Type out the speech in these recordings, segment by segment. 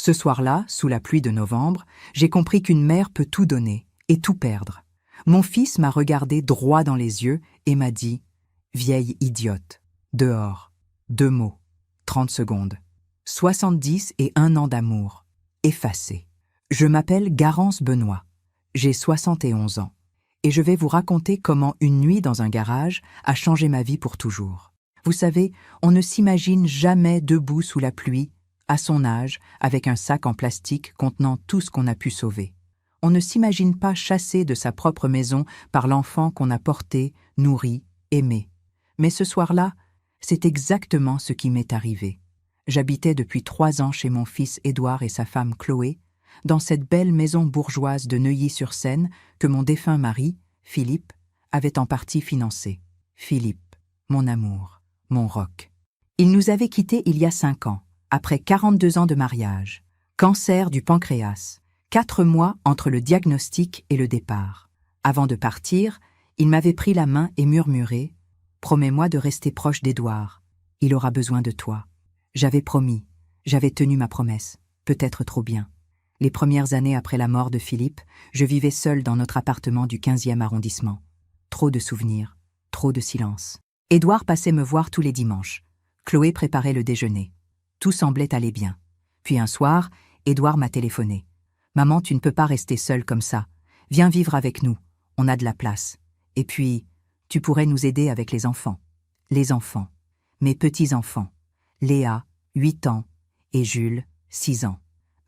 Ce soir-là, sous la pluie de novembre, j'ai compris qu'une mère peut tout donner et tout perdre. Mon fils m'a regardé droit dans les yeux et m'a dit « Vieille idiote, dehors, 2 mots, 30 secondes, 70 et 1 an d'amour, effacé. » Je m'appelle Garance Benoît, j'ai 71 ans, et je vais vous raconter comment une nuit dans un garage a changé ma vie pour toujours. Vous savez, on ne s'imagine jamais debout sous la pluie, à son âge, avec un sac en plastique contenant tout ce qu'on a pu sauver. On ne s'imagine pas chassé de sa propre maison par l'enfant qu'on a porté, nourri, aimé. Mais ce soir-là, c'est exactement ce qui m'est arrivé. J'habitais depuis 3 ans chez mon fils Édouard et sa femme Chloé, dans cette belle maison bourgeoise de Neuilly-sur-Seine que mon défunt mari, Philippe, avait en partie financée. Philippe, mon amour, mon roc. Il nous avait quittés il y a 5 ans, après 42 ans de mariage. Cancer du pancréas. 4 mois entre le diagnostic et le départ. Avant de partir, il m'avait pris la main et murmuré « Promets-moi de rester proche d'Édouard. Il aura besoin de toi. » J'avais promis, j'avais tenu ma promesse, peut-être trop bien. Les premières années après la mort de Philippe, je vivais seule dans notre appartement du 15e arrondissement. Trop de souvenirs, trop de silence. Édouard passait me voir tous les dimanches. Chloé préparait le déjeuner. Tout semblait aller bien. Puis un soir, Édouard m'a téléphoné. « Maman, tu ne peux pas rester seule comme ça. Viens vivre avec nous, on a de la place. Et puis, tu pourrais nous aider avec les enfants. » Les enfants, mes petits-enfants. Léa, 8 ans, et Jules, 6 ans.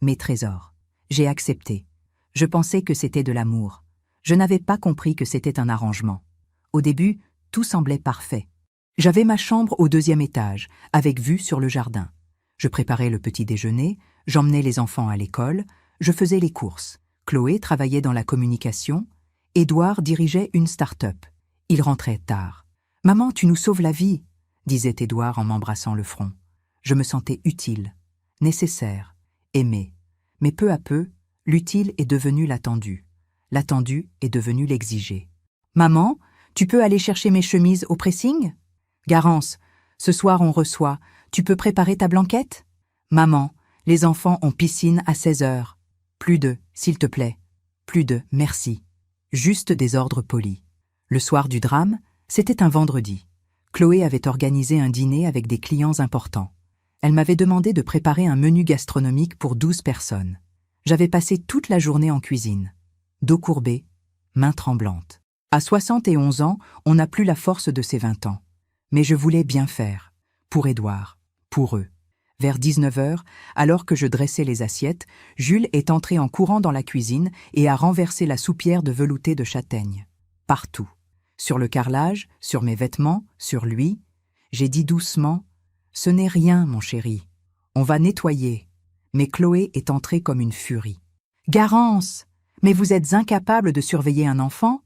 Mes trésors. J'ai accepté. Je pensais que c'était de l'amour. Je n'avais pas compris que c'était un arrangement. Au début, tout semblait parfait. J'avais ma chambre au 2e étage, avec vue sur le jardin. Je préparais le petit déjeuner, j'emmenais les enfants à l'école, je faisais les courses. Chloé travaillait dans la communication. Édouard dirigeait une start-up. Il rentrait tard. « Maman, tu nous sauves la vie !» disait Édouard en m'embrassant le front. Je me sentais utile, nécessaire, aimé. Mais peu à peu, l'utile est devenu l'attendu. L'attendu est devenu l'exigé. « Maman, tu peux aller chercher mes chemises au pressing ? Garance, ce soir on reçoit, tu peux préparer ta blanquette ? Maman, les enfants ont piscine à 16 heures. Plus de, s'il te plaît. Plus de, merci. » Juste des ordres polis. Le soir du drame, c'était un vendredi. Chloé avait organisé un dîner avec des clients importants. Elle m'avait demandé de préparer un menu gastronomique pour 12 personnes. J'avais passé toute la journée en cuisine. Dos courbé, mains tremblantes. À 71 ans, on n'a plus la force de ses 20 ans. Mais je voulais bien faire. Pour Édouard. Pour eux. Vers 19 heures, alors que je dressais les assiettes, Jules est entré en courant dans la cuisine et a renversé la soupière de velouté de châtaigne. Partout. Sur le carrelage, sur mes vêtements, sur lui. J'ai dit doucement « Ce n'est rien, mon chéri. On va nettoyer. » Mais Chloé est entrée comme une furie. « Garance, mais vous êtes incapable de surveiller un enfant ?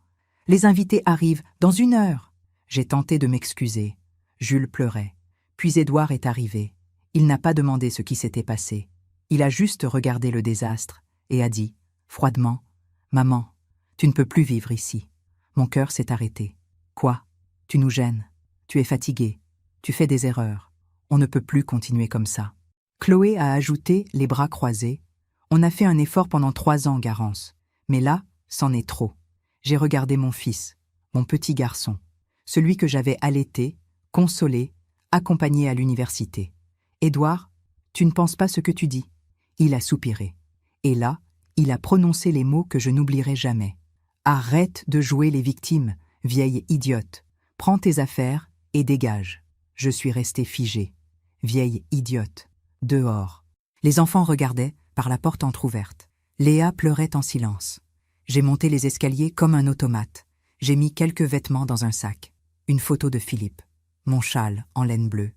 Les invités arrivent dans 1 heure. » J'ai tenté de m'excuser. Jules pleurait. Puis Édouard est arrivé. Il n'a pas demandé ce qui s'était passé. Il a juste regardé le désastre et a dit, froidement, « Maman, tu ne peux plus vivre ici. Mon cœur s'est arrêté. Quoi ? Tu nous gênes. Tu es fatiguée. Tu fais des erreurs. On ne peut plus continuer comme ça. » Chloé a ajouté, les bras croisés, « On a fait un effort pendant 3 ans, Garance. Mais là, c'en est trop. J'ai regardé mon fils, mon petit garçon, celui que j'avais allaité, consolé, accompagné à l'université. Édouard, tu ne penses pas ce que tu dis. » Il a soupiré. Et là, il a prononcé les mots que je n'oublierai jamais. « Arrête de jouer les victimes, vieille idiote. Prends tes affaires et dégage. » Je suis restée figée. Vieille idiote. Dehors. Les enfants regardaient, par la porte entr'ouverte. Léa pleurait en silence. J'ai monté les escaliers comme un automate. J'ai mis quelques vêtements dans un sac. Une photo de Philippe. Mon châle en laine bleue.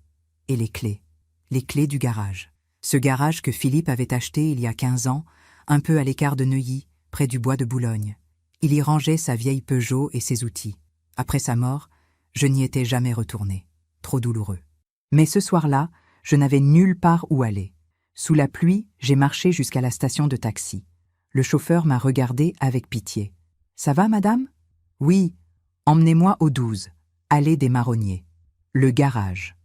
Et les clés. Les clés du garage. Ce garage que Philippe avait acheté il y a 15 ans, un peu à l'écart de Neuilly, près du bois de Boulogne. Il y rangeait sa vieille Peugeot et ses outils. Après sa mort, je n'y étais jamais retournée. Trop douloureux. Mais ce soir-là, je n'avais nulle part où aller. Sous la pluie, j'ai marché jusqu'à la station de taxi. Le chauffeur m'a regardé avec pitié. « Ça va, madame ? » ?»« Oui, emmenez-moi au 12, allée des Marronniers. » Le garage.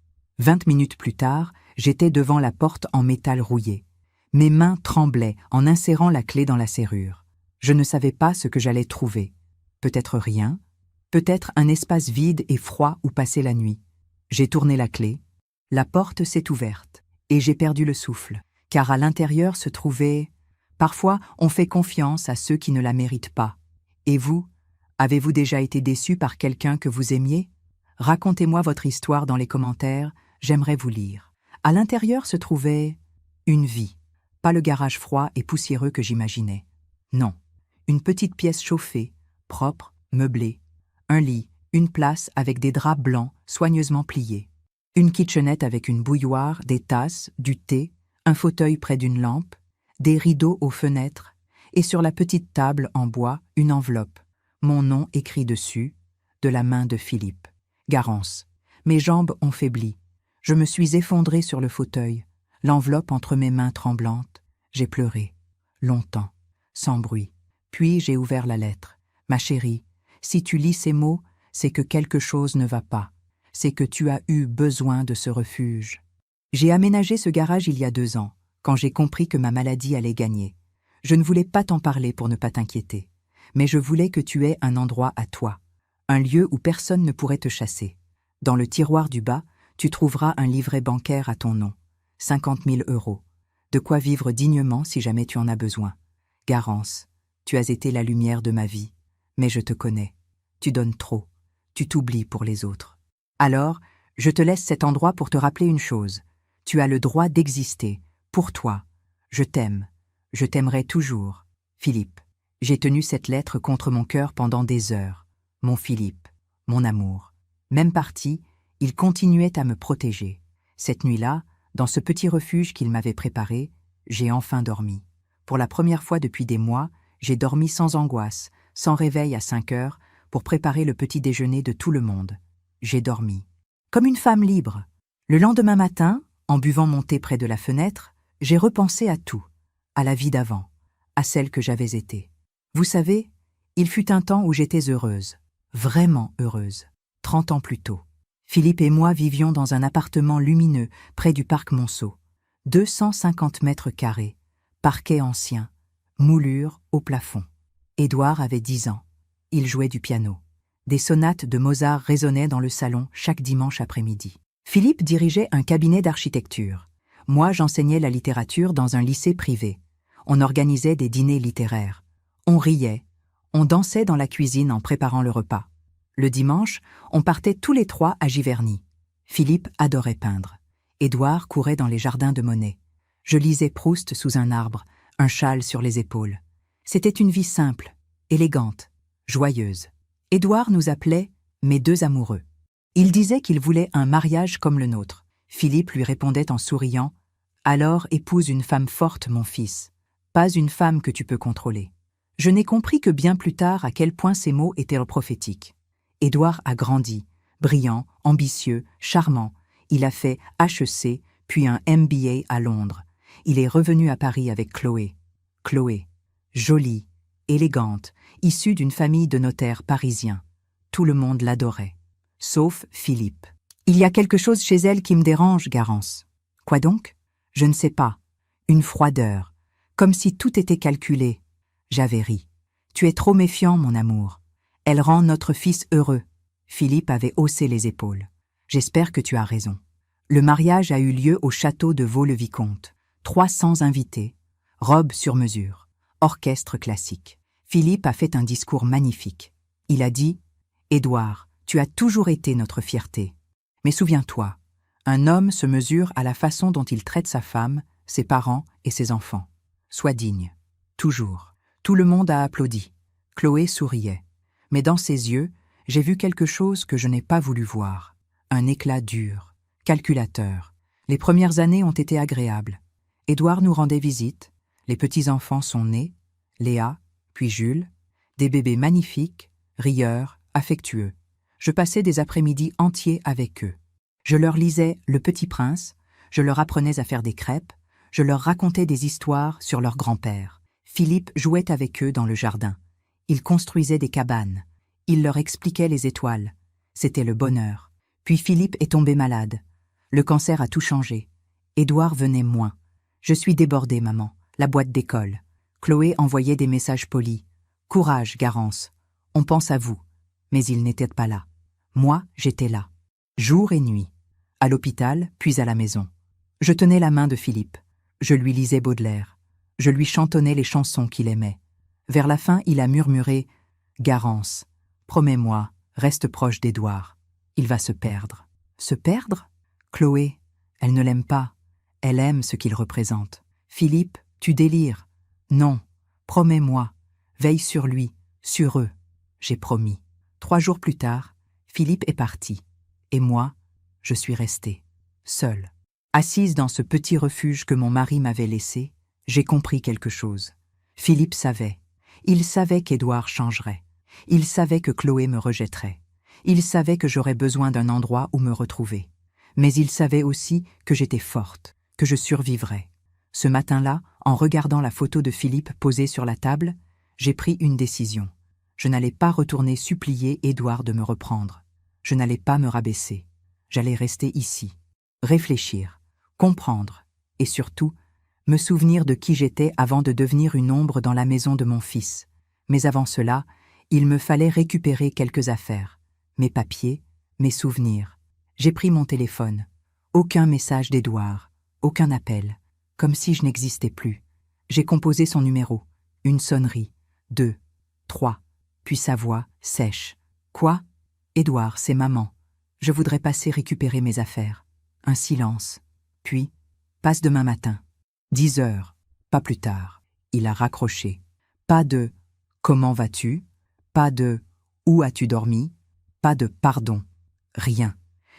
20 minutes plus tard, j'étais devant la porte en métal rouillé. Mes mains tremblaient en insérant la clé dans la serrure. Je ne savais pas ce que j'allais trouver. Peut-être rien, peut-être un espace vide et froid où passer la nuit. J'ai tourné la clé, la porte s'est ouverte, et j'ai perdu le souffle, car à l'intérieur se trouvait... Parfois, on fait confiance à ceux qui ne la méritent pas. Et vous, avez-vous déjà été déçu par quelqu'un que vous aimiez? Racontez-moi votre histoire dans les commentaires, j'aimerais vous lire. À l'intérieur se trouvait une vie, pas le garage froid et poussiéreux que j'imaginais. Non, une petite pièce chauffée, propre, meublée, un lit, une place avec des draps blancs soigneusement pliés, une kitchenette avec une bouilloire, des tasses, du thé, un fauteuil près d'une lampe, des rideaux aux fenêtres, et sur la petite table en bois, une enveloppe, mon nom écrit dessus, de la main de Philippe. Garance. Mes jambes ont faibli. Je me suis effondrée sur le fauteuil, l'enveloppe entre mes mains tremblantes. J'ai pleuré, longtemps, sans bruit. Puis j'ai ouvert la lettre. Ma chérie, si tu lis ces mots, c'est que quelque chose ne va pas. C'est que tu as eu besoin de ce refuge. J'ai aménagé ce garage il y a 2 ans, quand j'ai compris que ma maladie allait gagner. Je ne voulais pas t'en parler pour ne pas t'inquiéter, mais je voulais que tu aies un endroit à toi, un lieu où personne ne pourrait te chasser. Dans le tiroir du bas, tu trouveras un livret bancaire à ton nom, 50 000 €. De quoi vivre dignement si jamais tu en as besoin. Garance, tu as été la lumière de ma vie, mais je te connais. Tu donnes trop, tu t'oublies pour les autres. Alors, je te laisse cet endroit pour te rappeler une chose. Tu as le droit d'exister, pour toi. Je t'aime. Je t'aimerai toujours. Philippe. J'ai tenu cette lettre contre mon cœur pendant des heures. Mon Philippe, mon amour. Même parti, il continuait à me protéger. Cette nuit-là, dans ce petit refuge qu'il m'avait préparé, j'ai enfin dormi. Pour la première fois depuis des mois, j'ai dormi sans angoisse, sans réveil à 5 heures, pour préparer le petit déjeuner de tout le monde. J'ai dormi. Comme une femme libre. Le lendemain matin, en buvant mon thé près de la fenêtre, j'ai repensé à tout, à la vie d'avant, à celle que j'avais été. Vous savez, il fut un temps où j'étais heureuse, vraiment heureuse, 30 ans plus tôt. Philippe et moi vivions dans un appartement lumineux près du parc Monceau. 250 mètres carrés, parquet ancien, moulure au plafond. Édouard avait 10 ans. Il jouait du piano. Des sonates de Mozart résonnaient dans le salon chaque dimanche après-midi. Philippe dirigeait un cabinet d'architecture. Moi, j'enseignais la littérature dans un lycée privé. On organisait des dîners littéraires. On riait. On dansait dans la cuisine en préparant le repas. Le dimanche, on partait tous les 3 à Giverny. Philippe adorait peindre. Édouard courait dans les jardins de Monet. Je lisais Proust sous un arbre, un châle sur les épaules. C'était une vie simple, élégante, joyeuse. Édouard nous appelait « mes 2 amoureux ». Il disait qu'il voulait un mariage comme le nôtre. Philippe lui répondait en souriant « Alors épouse une femme forte, mon fils, pas une femme que tu peux contrôler ». Je n'ai compris que bien plus tard à quel point ces mots étaient prophétiques. Édouard a grandi, brillant, ambitieux, charmant. Il a fait HEC, puis un MBA à Londres. Il est revenu à Paris avec Chloé. Chloé, jolie, élégante, issue d'une famille de notaires parisiens. Tout le monde l'adorait, sauf Philippe. Il y a quelque chose chez elle qui me dérange, Garance. Quoi donc? Je ne sais pas. Une froideur, comme si tout était calculé. J'avais ri. Tu es trop méfiant, mon amour. Elle rend notre fils heureux. Philippe avait haussé les épaules. J'espère que tu as raison. Le mariage a eu lieu au château de Vaux-le-Vicomte. 300 invités, robe sur mesure, orchestre classique. Philippe a fait un discours magnifique. Il a dit « Édouard, tu as toujours été notre fierté. Mais souviens-toi, un homme se mesure à la façon dont il traite sa femme, ses parents et ses enfants. Sois digne. Toujours. » Tout le monde a applaudi. Chloé souriait. Mais dans ses yeux, j'ai vu quelque chose que je n'ai pas voulu voir. Un éclat dur, calculateur. Les premières années ont été agréables. Édouard nous rendait visite. Les petits-enfants sont nés. Léa, puis Jules. Des bébés magnifiques, rieurs, affectueux. Je passais des après-midi entiers avec eux. Je leur lisais Le Petit Prince. Je leur apprenais à faire des crêpes. Je leur racontais des histoires sur leur grand-père. Philippe jouait avec eux dans le jardin. Il construisait des cabanes. Il leur expliquait les étoiles. C'était le bonheur. Puis Philippe est tombé malade. Le cancer a tout changé. Édouard venait moins. Je suis débordée, maman. La boîte d'école. Chloé envoyait des messages polis. Courage, Garance. On pense à vous. Mais il n'était pas là. Moi, j'étais là. Jour et nuit. À l'hôpital, puis à la maison. Je tenais la main de Philippe. Je lui lisais Baudelaire. Je lui chantonnais les chansons qu'il aimait. Vers la fin, il a murmuré « Garance, promets-moi, reste proche d'Édouard. Il va se perdre. » Se perdre ? Chloé, elle ne l'aime pas. Elle aime ce qu'il représente. Philippe, tu délires. Non, promets-moi. Veille sur lui, sur eux. J'ai promis. 3 jours plus tard, Philippe est parti. Et moi, je suis restée, seule. Assise dans ce petit refuge que mon mari m'avait laissé, j'ai compris quelque chose. Philippe savait. Il savait qu'Édouard changerait. Il savait que Chloé me rejetterait. Il savait que j'aurais besoin d'un endroit où me retrouver. Mais il savait aussi que j'étais forte, que je survivrais. Ce matin-là, en regardant la photo de Philippe posée sur la table, j'ai pris une décision. Je n'allais pas retourner supplier Édouard de me reprendre. Je n'allais pas me rabaisser. J'allais rester ici, réfléchir, comprendre et surtout me souvenir de qui j'étais avant de devenir une ombre dans la maison de mon fils. Mais avant cela, il me fallait récupérer quelques affaires, mes papiers, mes souvenirs. J'ai pris mon téléphone. Aucun message d'Édouard, aucun appel, comme si je n'existais plus. J'ai composé son numéro, une sonnerie, 2, 3, puis sa voix sèche. Quoi ? Édouard, c'est maman. Je voudrais passer récupérer mes affaires. Un silence. Puis, passe demain matin. 10 heures. Pas plus tard. Il a raccroché. Pas de « Comment vas-tu » Pas de « Où as-tu dormi » Pas de « Pardon ». Rien.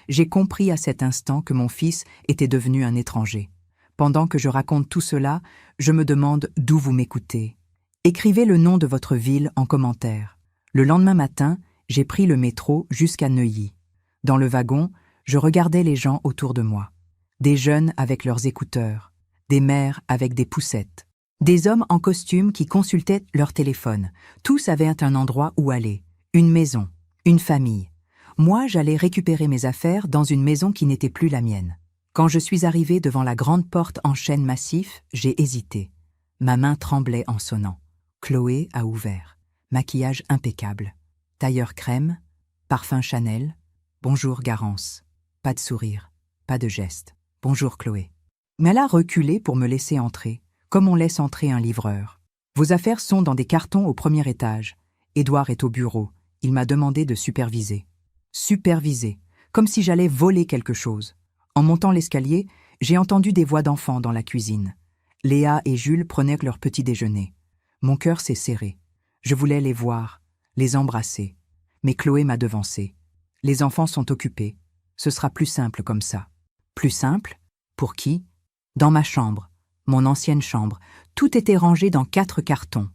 J'ai compris à cet instant que mon fils était devenu un étranger. Pendant que je raconte tout cela, je me demande d'où vous m'écoutez. Écrivez le nom de votre ville en commentaire. Le lendemain matin, j'ai pris le métro jusqu'à Neuilly. Dans le wagon, je regardais les gens autour de moi. Des jeunes avec leurs écouteurs, des mères avec des poussettes, des hommes en costume qui consultaient leur téléphone. Tous avaient un endroit où aller, une maison, une famille. Moi, j'allais récupérer mes affaires dans une maison qui n'était plus la mienne. Quand je suis arrivée devant la grande porte en chêne massif, j'ai hésité. Ma main tremblait en sonnant. Chloé a ouvert. Maquillage impeccable. Tailleur crème, parfum Chanel. Bonjour Garance. Pas de sourire, pas de geste. Bonjour Chloé. Mais elle a reculé pour me laisser entrer, comme on laisse entrer un livreur. Vos affaires sont dans des cartons au premier étage. Édouard est au bureau. Il m'a demandé de superviser. Superviser, comme si j'allais voler quelque chose. En montant l'escalier, j'ai entendu des voix d'enfants dans la cuisine. Léa et Jules prenaient leur petit déjeuner. Mon cœur s'est serré. Je voulais les voir, les embrasser. Mais Chloé m'a devancé. Les enfants sont occupés. Ce sera plus simple comme ça. Plus simple ? Pour qui ? Dans ma chambre, mon ancienne chambre, tout était rangé dans 4 cartons.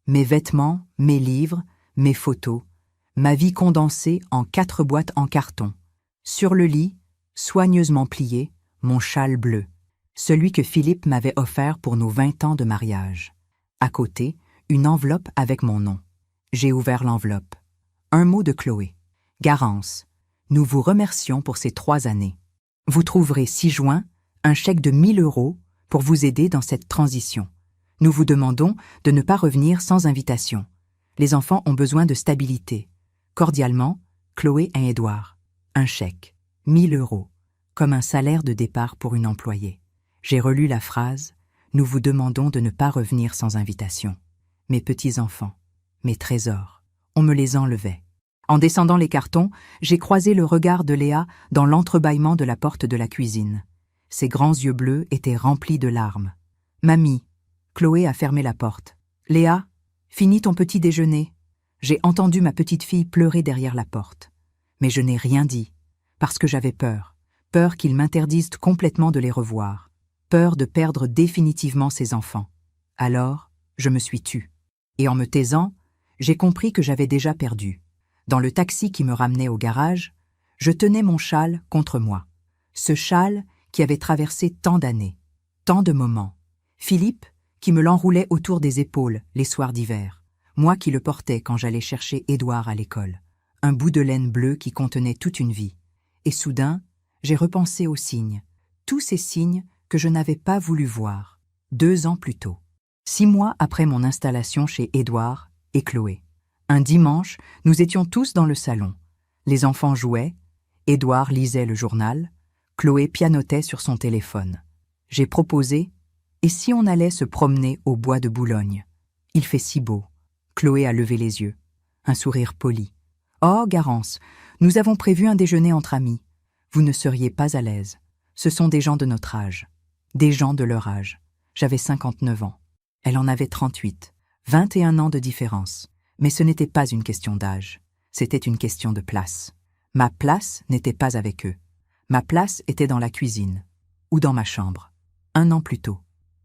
Mes vêtements, mes livres, mes photos. Ma vie condensée en 4 boîtes en carton. Sur le lit, soigneusement plié, mon châle bleu. Celui que Philippe m'avait offert pour nos 20 ans de mariage. À côté, une enveloppe avec mon nom. J'ai ouvert l'enveloppe. Un mot de Chloé. Garance, nous vous remercions pour ces 3 années. Vous trouverez 6 juin un chèque de 1 000 € pour vous aider dans cette transition. Nous vous demandons de ne pas revenir sans invitation. Les enfants ont besoin de stabilité. Cordialement, Chloé et Édouard. Un chèque, 1 000 €, comme un salaire de départ pour une employée. J'ai relu la phrase « Nous vous demandons de ne pas revenir sans invitation. » Mes petits-enfants, mes trésors, on me les enlevait. En descendant les cartons, j'ai croisé le regard de Léa dans l'entrebâillement de la porte de la cuisine. Ses grands yeux bleus étaient remplis de larmes. « Mamie !» Chloé a fermé la porte. « Léa, finis ton petit déjeuner. » J'ai entendu ma petite fille pleurer derrière la porte. Mais je n'ai rien dit, parce que j'avais peur. Peur qu'ils m'interdisent complètement de les revoir. Peur de perdre définitivement ces enfants. Alors, je me suis tue. Et en me taisant, j'ai compris que j'avais déjà perdu. Dans le taxi qui me ramenait au garage, je tenais mon châle contre moi. Ce châle qui avait traversé tant d'années, tant de moments. Philippe, qui me l'enroulait autour des épaules les soirs d'hiver. Moi qui le portais quand j'allais chercher Édouard à l'école. Un bout de laine bleue qui contenait toute une vie. Et soudain, j'ai repensé aux signes. Tous ces signes que je n'avais pas voulu voir. 2 ans plus tôt. 6 mois après mon installation chez Édouard et Chloé. Un dimanche, nous étions tous dans le salon. Les enfants jouaient, Édouard lisait le journal, Chloé pianotait sur son téléphone. J'ai proposé « Et si on allait se promener au bois de Boulogne ? Il fait si beau. » Chloé a levé les yeux, un sourire poli. « Oh, Garance, nous avons prévu un déjeuner entre amis. Vous ne seriez pas à l'aise. Ce sont des gens de notre âge. Des gens de leur âge. J'avais 59 ans. Elle en avait 38. 21 ans de différence. Mais ce n'était pas une question d'âge. C'était une question de place. Ma place n'était pas avec eux. Ma place était dans la cuisine. Ou dans ma chambre. 1 an plus tôt.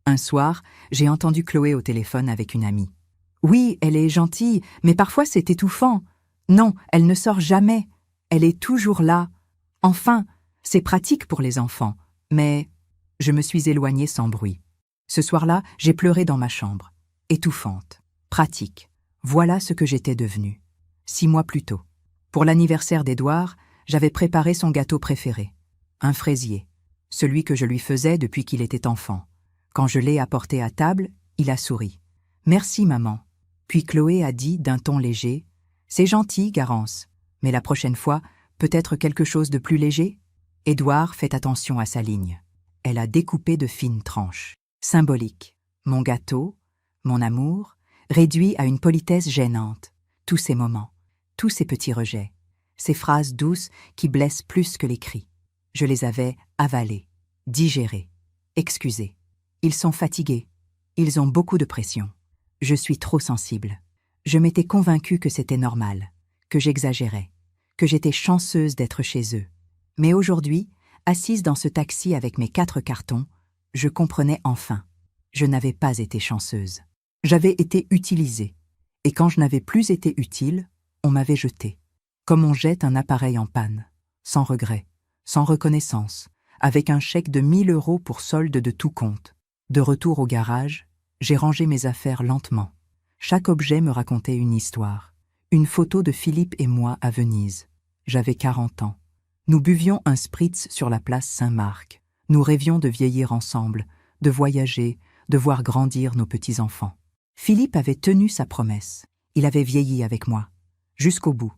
Un soir, j'ai entendu Chloé au téléphone avec une amie. « Oui, elle est gentille, mais parfois c'est étouffant. Non, elle ne sort jamais. Elle est toujours là. Enfin, c'est pratique pour les enfants. Mais... » Je me suis éloignée sans bruit. Ce soir-là, j'ai pleuré dans ma chambre. Étouffante. Pratique. Voilà ce que j'étais devenue. 6 mois plus tôt. Pour l'anniversaire d'Édouard, j'avais préparé son gâteau préféré. Un fraisier. Celui que je lui faisais depuis qu'il était enfant. Quand je l'ai apporté à table, il a souri. « Merci, maman. » Puis Chloé a dit d'un ton léger, « C'est gentil, Garance, mais la prochaine fois, peut-être quelque chose de plus léger ?» Édouard fait attention à sa ligne. Elle a découpé de fines tranches. Symbolique. Mon gâteau, mon amour, réduit à une politesse gênante. Tous ces moments, tous ces petits rejets, ces phrases douces qui blessent plus que les cris. Je les avais avalés, digérés, excusés. Ils sont fatigués. Ils ont beaucoup de pression. Je suis trop sensible. Je m'étais convaincue que c'était normal, que j'exagérais, que j'étais chanceuse d'être chez eux. Mais aujourd'hui, assise dans ce taxi avec mes 4 cartons, je comprenais enfin. Je n'avais pas été chanceuse. J'avais été utilisée. Et quand je n'avais plus été utile, on m'avait jetée. Comme on jette un appareil en panne, sans regret, sans reconnaissance, avec un chèque de 1 000 € pour solde de tout compte. De retour au garage, j'ai rangé mes affaires lentement. Chaque objet me racontait une histoire. Une photo de Philippe et moi à Venise. J'avais 40 ans. Nous buvions un spritz sur la place Saint-Marc. Nous rêvions de vieillir ensemble, de voyager, de voir grandir nos petits-enfants. Philippe avait tenu sa promesse. Il avait vieilli avec moi, jusqu'au bout.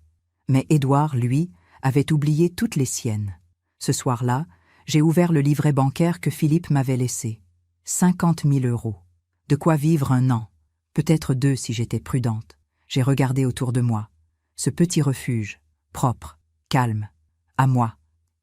Mais Édouard, lui, avait oublié toutes les siennes. Ce soir-là, j'ai ouvert le livret bancaire que Philippe m'avait laissé. 50 000 €. De quoi vivre 1 an, peut-être 2 si j'étais prudente. J'ai regardé autour de moi. Ce petit refuge, propre, calme, à moi.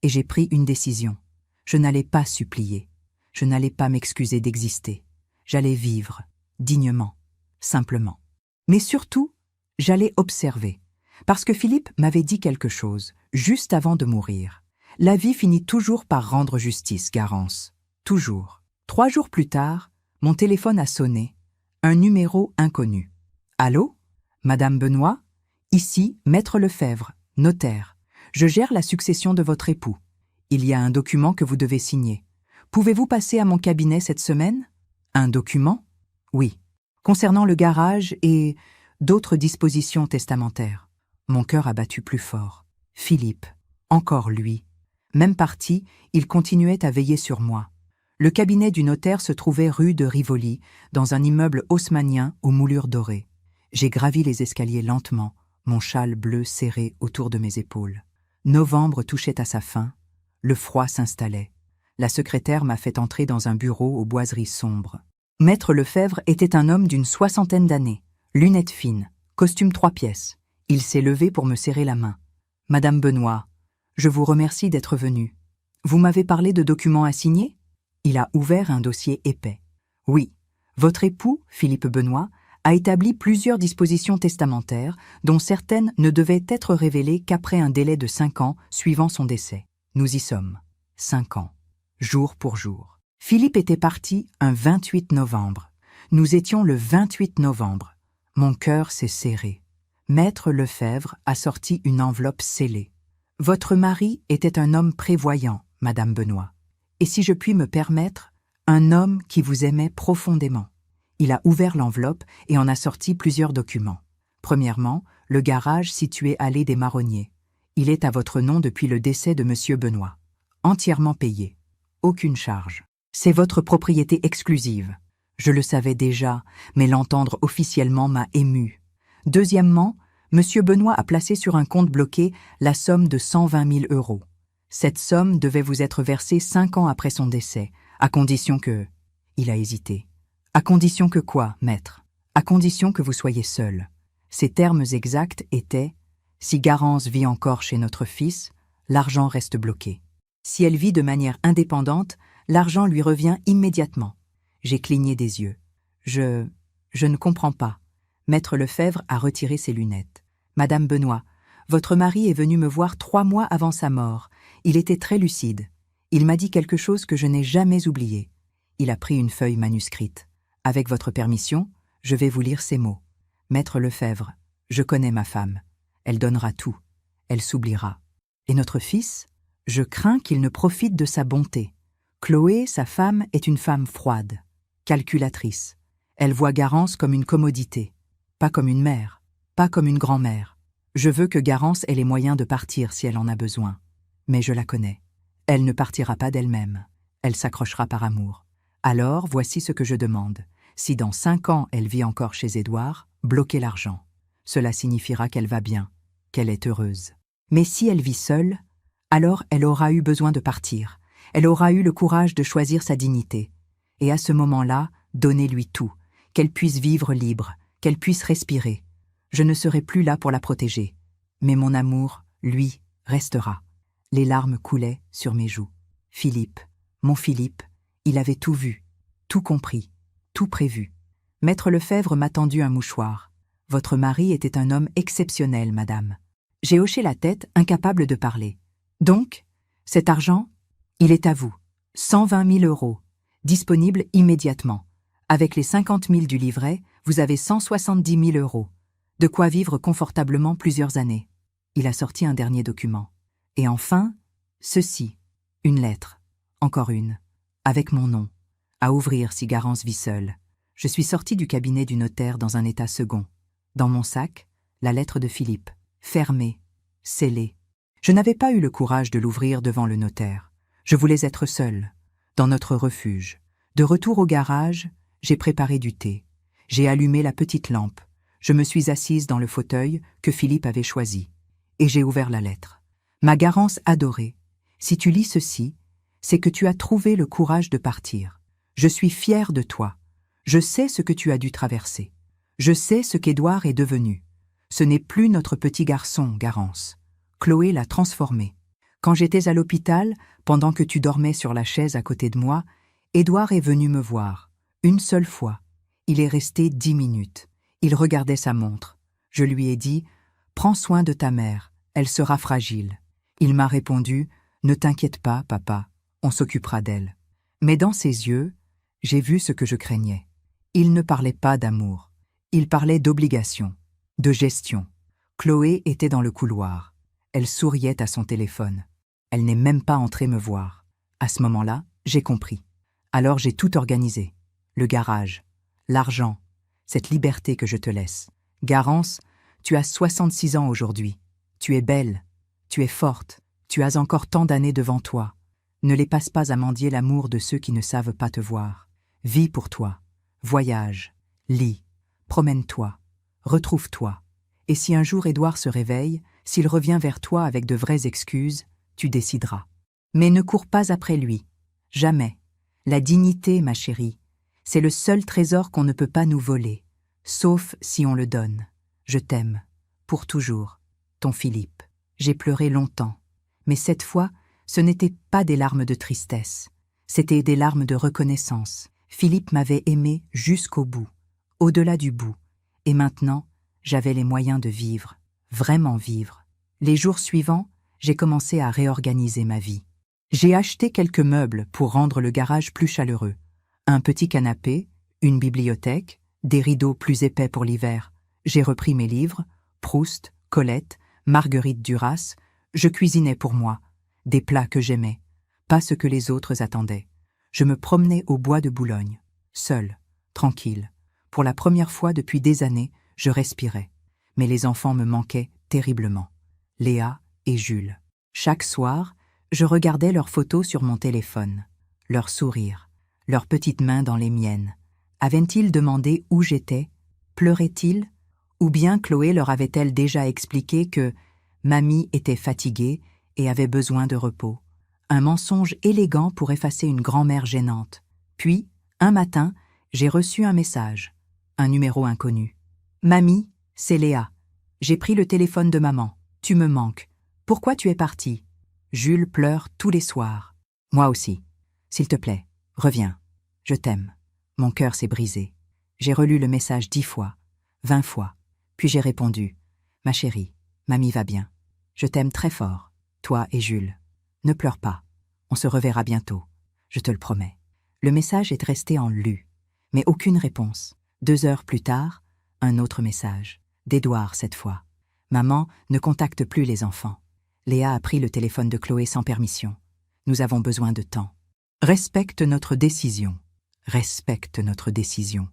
Et j'ai pris une décision. Je n'allais pas supplier. Je n'allais pas m'excuser d'exister. J'allais vivre, dignement, simplement. Mais surtout, j'allais observer. Parce que Philippe m'avait dit quelque chose, juste avant de mourir. La vie finit toujours par rendre justice, Garance. Toujours. 3 jours plus tard, mon téléphone a sonné. Un numéro inconnu. « Allô ? Madame Benoît ? Ici, Maître Lefebvre, notaire. Je gère la succession de votre époux. Il y a un document que vous devez signer. Pouvez-vous passer à mon cabinet cette semaine ? » Un document ? Oui. Concernant le garage et d'autres dispositions testamentaires. Mon cœur a battu plus fort. Philippe, encore lui. Même parti, il continuait à veiller sur moi. Le cabinet du notaire se trouvait rue de Rivoli, dans un immeuble haussmannien aux moulures dorées. J'ai gravi les escaliers lentement, mon châle bleu serré autour de mes épaules. Novembre touchait à sa fin, le froid s'installait. La secrétaire m'a fait entrer dans un bureau aux boiseries sombres. Maître Lefebvre était un homme d'une 60aine d'années, lunettes fines, costume 3 pièces. Il s'est levé pour me serrer la main. « Madame Benoît, je vous remercie d'être venue. Vous m'avez parlé de documents à signer ?» Il a ouvert un dossier épais. « Oui, votre époux, Philippe Benoît, a établi plusieurs dispositions testamentaires dont certaines ne devaient être révélées qu'après un délai de 5 ans suivant son décès. Nous y sommes. 5 ans. Jour pour jour. Philippe était parti un 28 novembre. Nous étions le 28 novembre. Mon cœur s'est serré. Maître Lefebvre a sorti une enveloppe scellée. « Votre mari était un homme prévoyant, Madame Benoît. Et si je puis me permettre, un homme qui vous aimait profondément. » Il a ouvert l'enveloppe et en a sorti plusieurs documents. Premièrement, le garage situé allée des Marronniers. Il est à votre nom depuis le décès de Monsieur Benoît. Entièrement payé. Aucune charge. C'est votre propriété exclusive. Je le savais déjà, mais l'entendre officiellement m'a ému. Deuxièmement, Monsieur Benoît a placé sur un compte bloqué la somme de 120 000 euros. Cette somme devait vous être versée 5 ans après son décès, à condition que... Il a hésité. À condition que quoi, maître? À condition que vous soyez seul. Ses termes exacts étaient « Si Garance vit encore chez notre fils, l'argent reste bloqué. Si elle vit de manière indépendante, l'argent lui revient immédiatement. » J'ai cligné des yeux. Je ne comprends pas. Maître Lefebvre a retiré ses lunettes. Madame Benoît, votre mari est venu me voir 3 mois avant sa mort. Il était très lucide. Il m'a dit quelque chose que je n'ai jamais oublié. Il a pris une feuille manuscrite. Avec votre permission, je vais vous lire ces mots. Maître Lefebvre, je connais ma femme. Elle donnera tout. Elle s'oubliera. Et notre fils? Je crains qu'il ne profite de sa bonté. Chloé, sa femme, est une femme froide, calculatrice. Elle voit Garance comme une commodité, pas comme une mère, pas comme une grand-mère. Je veux que Garance ait les moyens de partir si elle en a besoin. Mais je la connais. Elle ne partira pas d'elle-même. Elle s'accrochera par amour. Alors, voici ce que je demande. Si dans 5 ans elle vit encore chez Édouard, bloquez l'argent. Cela signifiera qu'elle va bien, qu'elle est heureuse. Mais si elle vit seule, alors elle aura eu besoin de partir. Elle aura eu le courage de choisir sa dignité. Et à ce moment-là, donnez-lui tout, qu'elle puisse vivre libre, qu'elle puisse respirer. Je ne serai plus là pour la protéger. Mais mon amour, lui, restera. Les larmes coulaient sur mes joues. Philippe, mon Philippe, il avait tout vu, tout compris, tout prévu. Maître Lefebvre m'a tendu un mouchoir. Votre mari était un homme exceptionnel, madame. J'ai hoché la tête, incapable de parler. Donc, cet argent, il est à vous. 120 000 euros, disponible immédiatement. Avec les 50 000 du livret, vous avez 170 000 euros. De quoi vivre confortablement plusieurs années. Il a sorti un dernier document. Et enfin, ceci, une lettre, encore une, avec mon nom, à ouvrir si Garance vit seule. Je suis sorti du cabinet du notaire dans un état second. Dans mon sac, la lettre de Philippe, fermée, scellée. Je n'avais pas eu le courage de l'ouvrir devant le notaire. Je voulais être seul, dans notre refuge. De retour au garage, j'ai préparé du thé. J'ai allumé la petite lampe. Je me suis assise dans le fauteuil que Philippe avait choisi. Et j'ai ouvert la lettre. Ma Garance adorée, si tu lis ceci, c'est que tu as trouvé le courage de partir. Je suis fière de toi. Je sais ce que tu as dû traverser. Je sais ce qu'Édouard est devenu. Ce n'est plus notre petit garçon, Garance. Chloé l'a transformé. Quand j'étais à l'hôpital, pendant que tu dormais sur la chaise à côté de moi, Édouard est venu me voir. Une seule fois. Il est resté 10 minutes. Il regardait sa montre. Je lui ai dit « Prends soin de ta mère, elle sera fragile. » Il m'a répondu « Ne t'inquiète pas, papa, on s'occupera d'elle. » Mais dans ses yeux, j'ai vu ce que je craignais. Il ne parlait pas d'amour. Il parlait d'obligation, de gestion. Chloé était dans le couloir. Elle souriait à son téléphone. Elle n'est même pas entrée me voir. À ce moment-là, j'ai compris. Alors j'ai tout organisé. Le garage, l'argent, cette liberté que je te laisse. Garance, tu as 66 ans aujourd'hui. Tu es belle, tu es forte, tu as encore tant d'années devant toi. Ne les passe pas à mendier l'amour de ceux qui ne savent pas te voir. Vis pour toi, voyage, lis, promène-toi, retrouve-toi. Et si un jour Édouard se réveille, s'il revient vers toi avec de vraies excuses, tu décideras. Mais ne cours pas après lui. Jamais. La dignité, ma chérie, c'est le seul trésor qu'on ne peut pas nous voler, sauf si on le donne. Je t'aime, pour toujours, ton Philippe. J'ai pleuré longtemps, mais cette fois, ce n'étaient pas des larmes de tristesse, c'était des larmes de reconnaissance. Philippe m'avait aimé jusqu'au bout, au-delà du bout, et maintenant, j'avais les moyens de vivre, vraiment vivre. Les jours suivants, j'ai commencé à réorganiser ma vie. J'ai acheté quelques meubles pour rendre le garage plus chaleureux. Un petit canapé, une bibliothèque, des rideaux plus épais pour l'hiver. J'ai repris mes livres, Proust, Colette, Marguerite Duras. Je cuisinais pour moi, des plats que j'aimais, pas ce que les autres attendaient. Je me promenais au bois de Boulogne, seul, tranquille. Pour la première fois depuis des années, je respirais. Mais les enfants me manquaient terriblement. Léa et Jules. Chaque soir, je regardais leurs photos sur mon téléphone, leurs sourires, leurs petites mains dans les miennes, Avaient-ils demandé où j'étais? Pleuraient-ils? Ou bien Chloé leur avait-elle déjà expliqué que mamie était fatiguée et avait besoin de repos? Un mensonge élégant pour effacer une grand-mère gênante. Puis, un matin, j'ai reçu un message. Un numéro inconnu. Mamie, c'est Léa. J'ai pris le téléphone de maman. Tu me manques. Pourquoi tu es partie? Jules pleure tous les soirs. Moi aussi. S'il te plaît, reviens. Je t'aime. Mon cœur s'est brisé. J'ai relu le message 10 fois, 20 fois. Puis j'ai répondu. Ma chérie, mamie va bien. Je t'aime très fort, toi et Jules. Ne pleure pas. On se reverra bientôt. Je te le promets. Le message est resté en lu. Mais aucune réponse. 2 heures plus tard, un autre message. D'Édouard cette fois. Maman ne contacte plus les enfants. Léa a pris le téléphone de Chloé sans permission. Nous avons besoin de temps. Respecte notre décision. Respecte notre décision.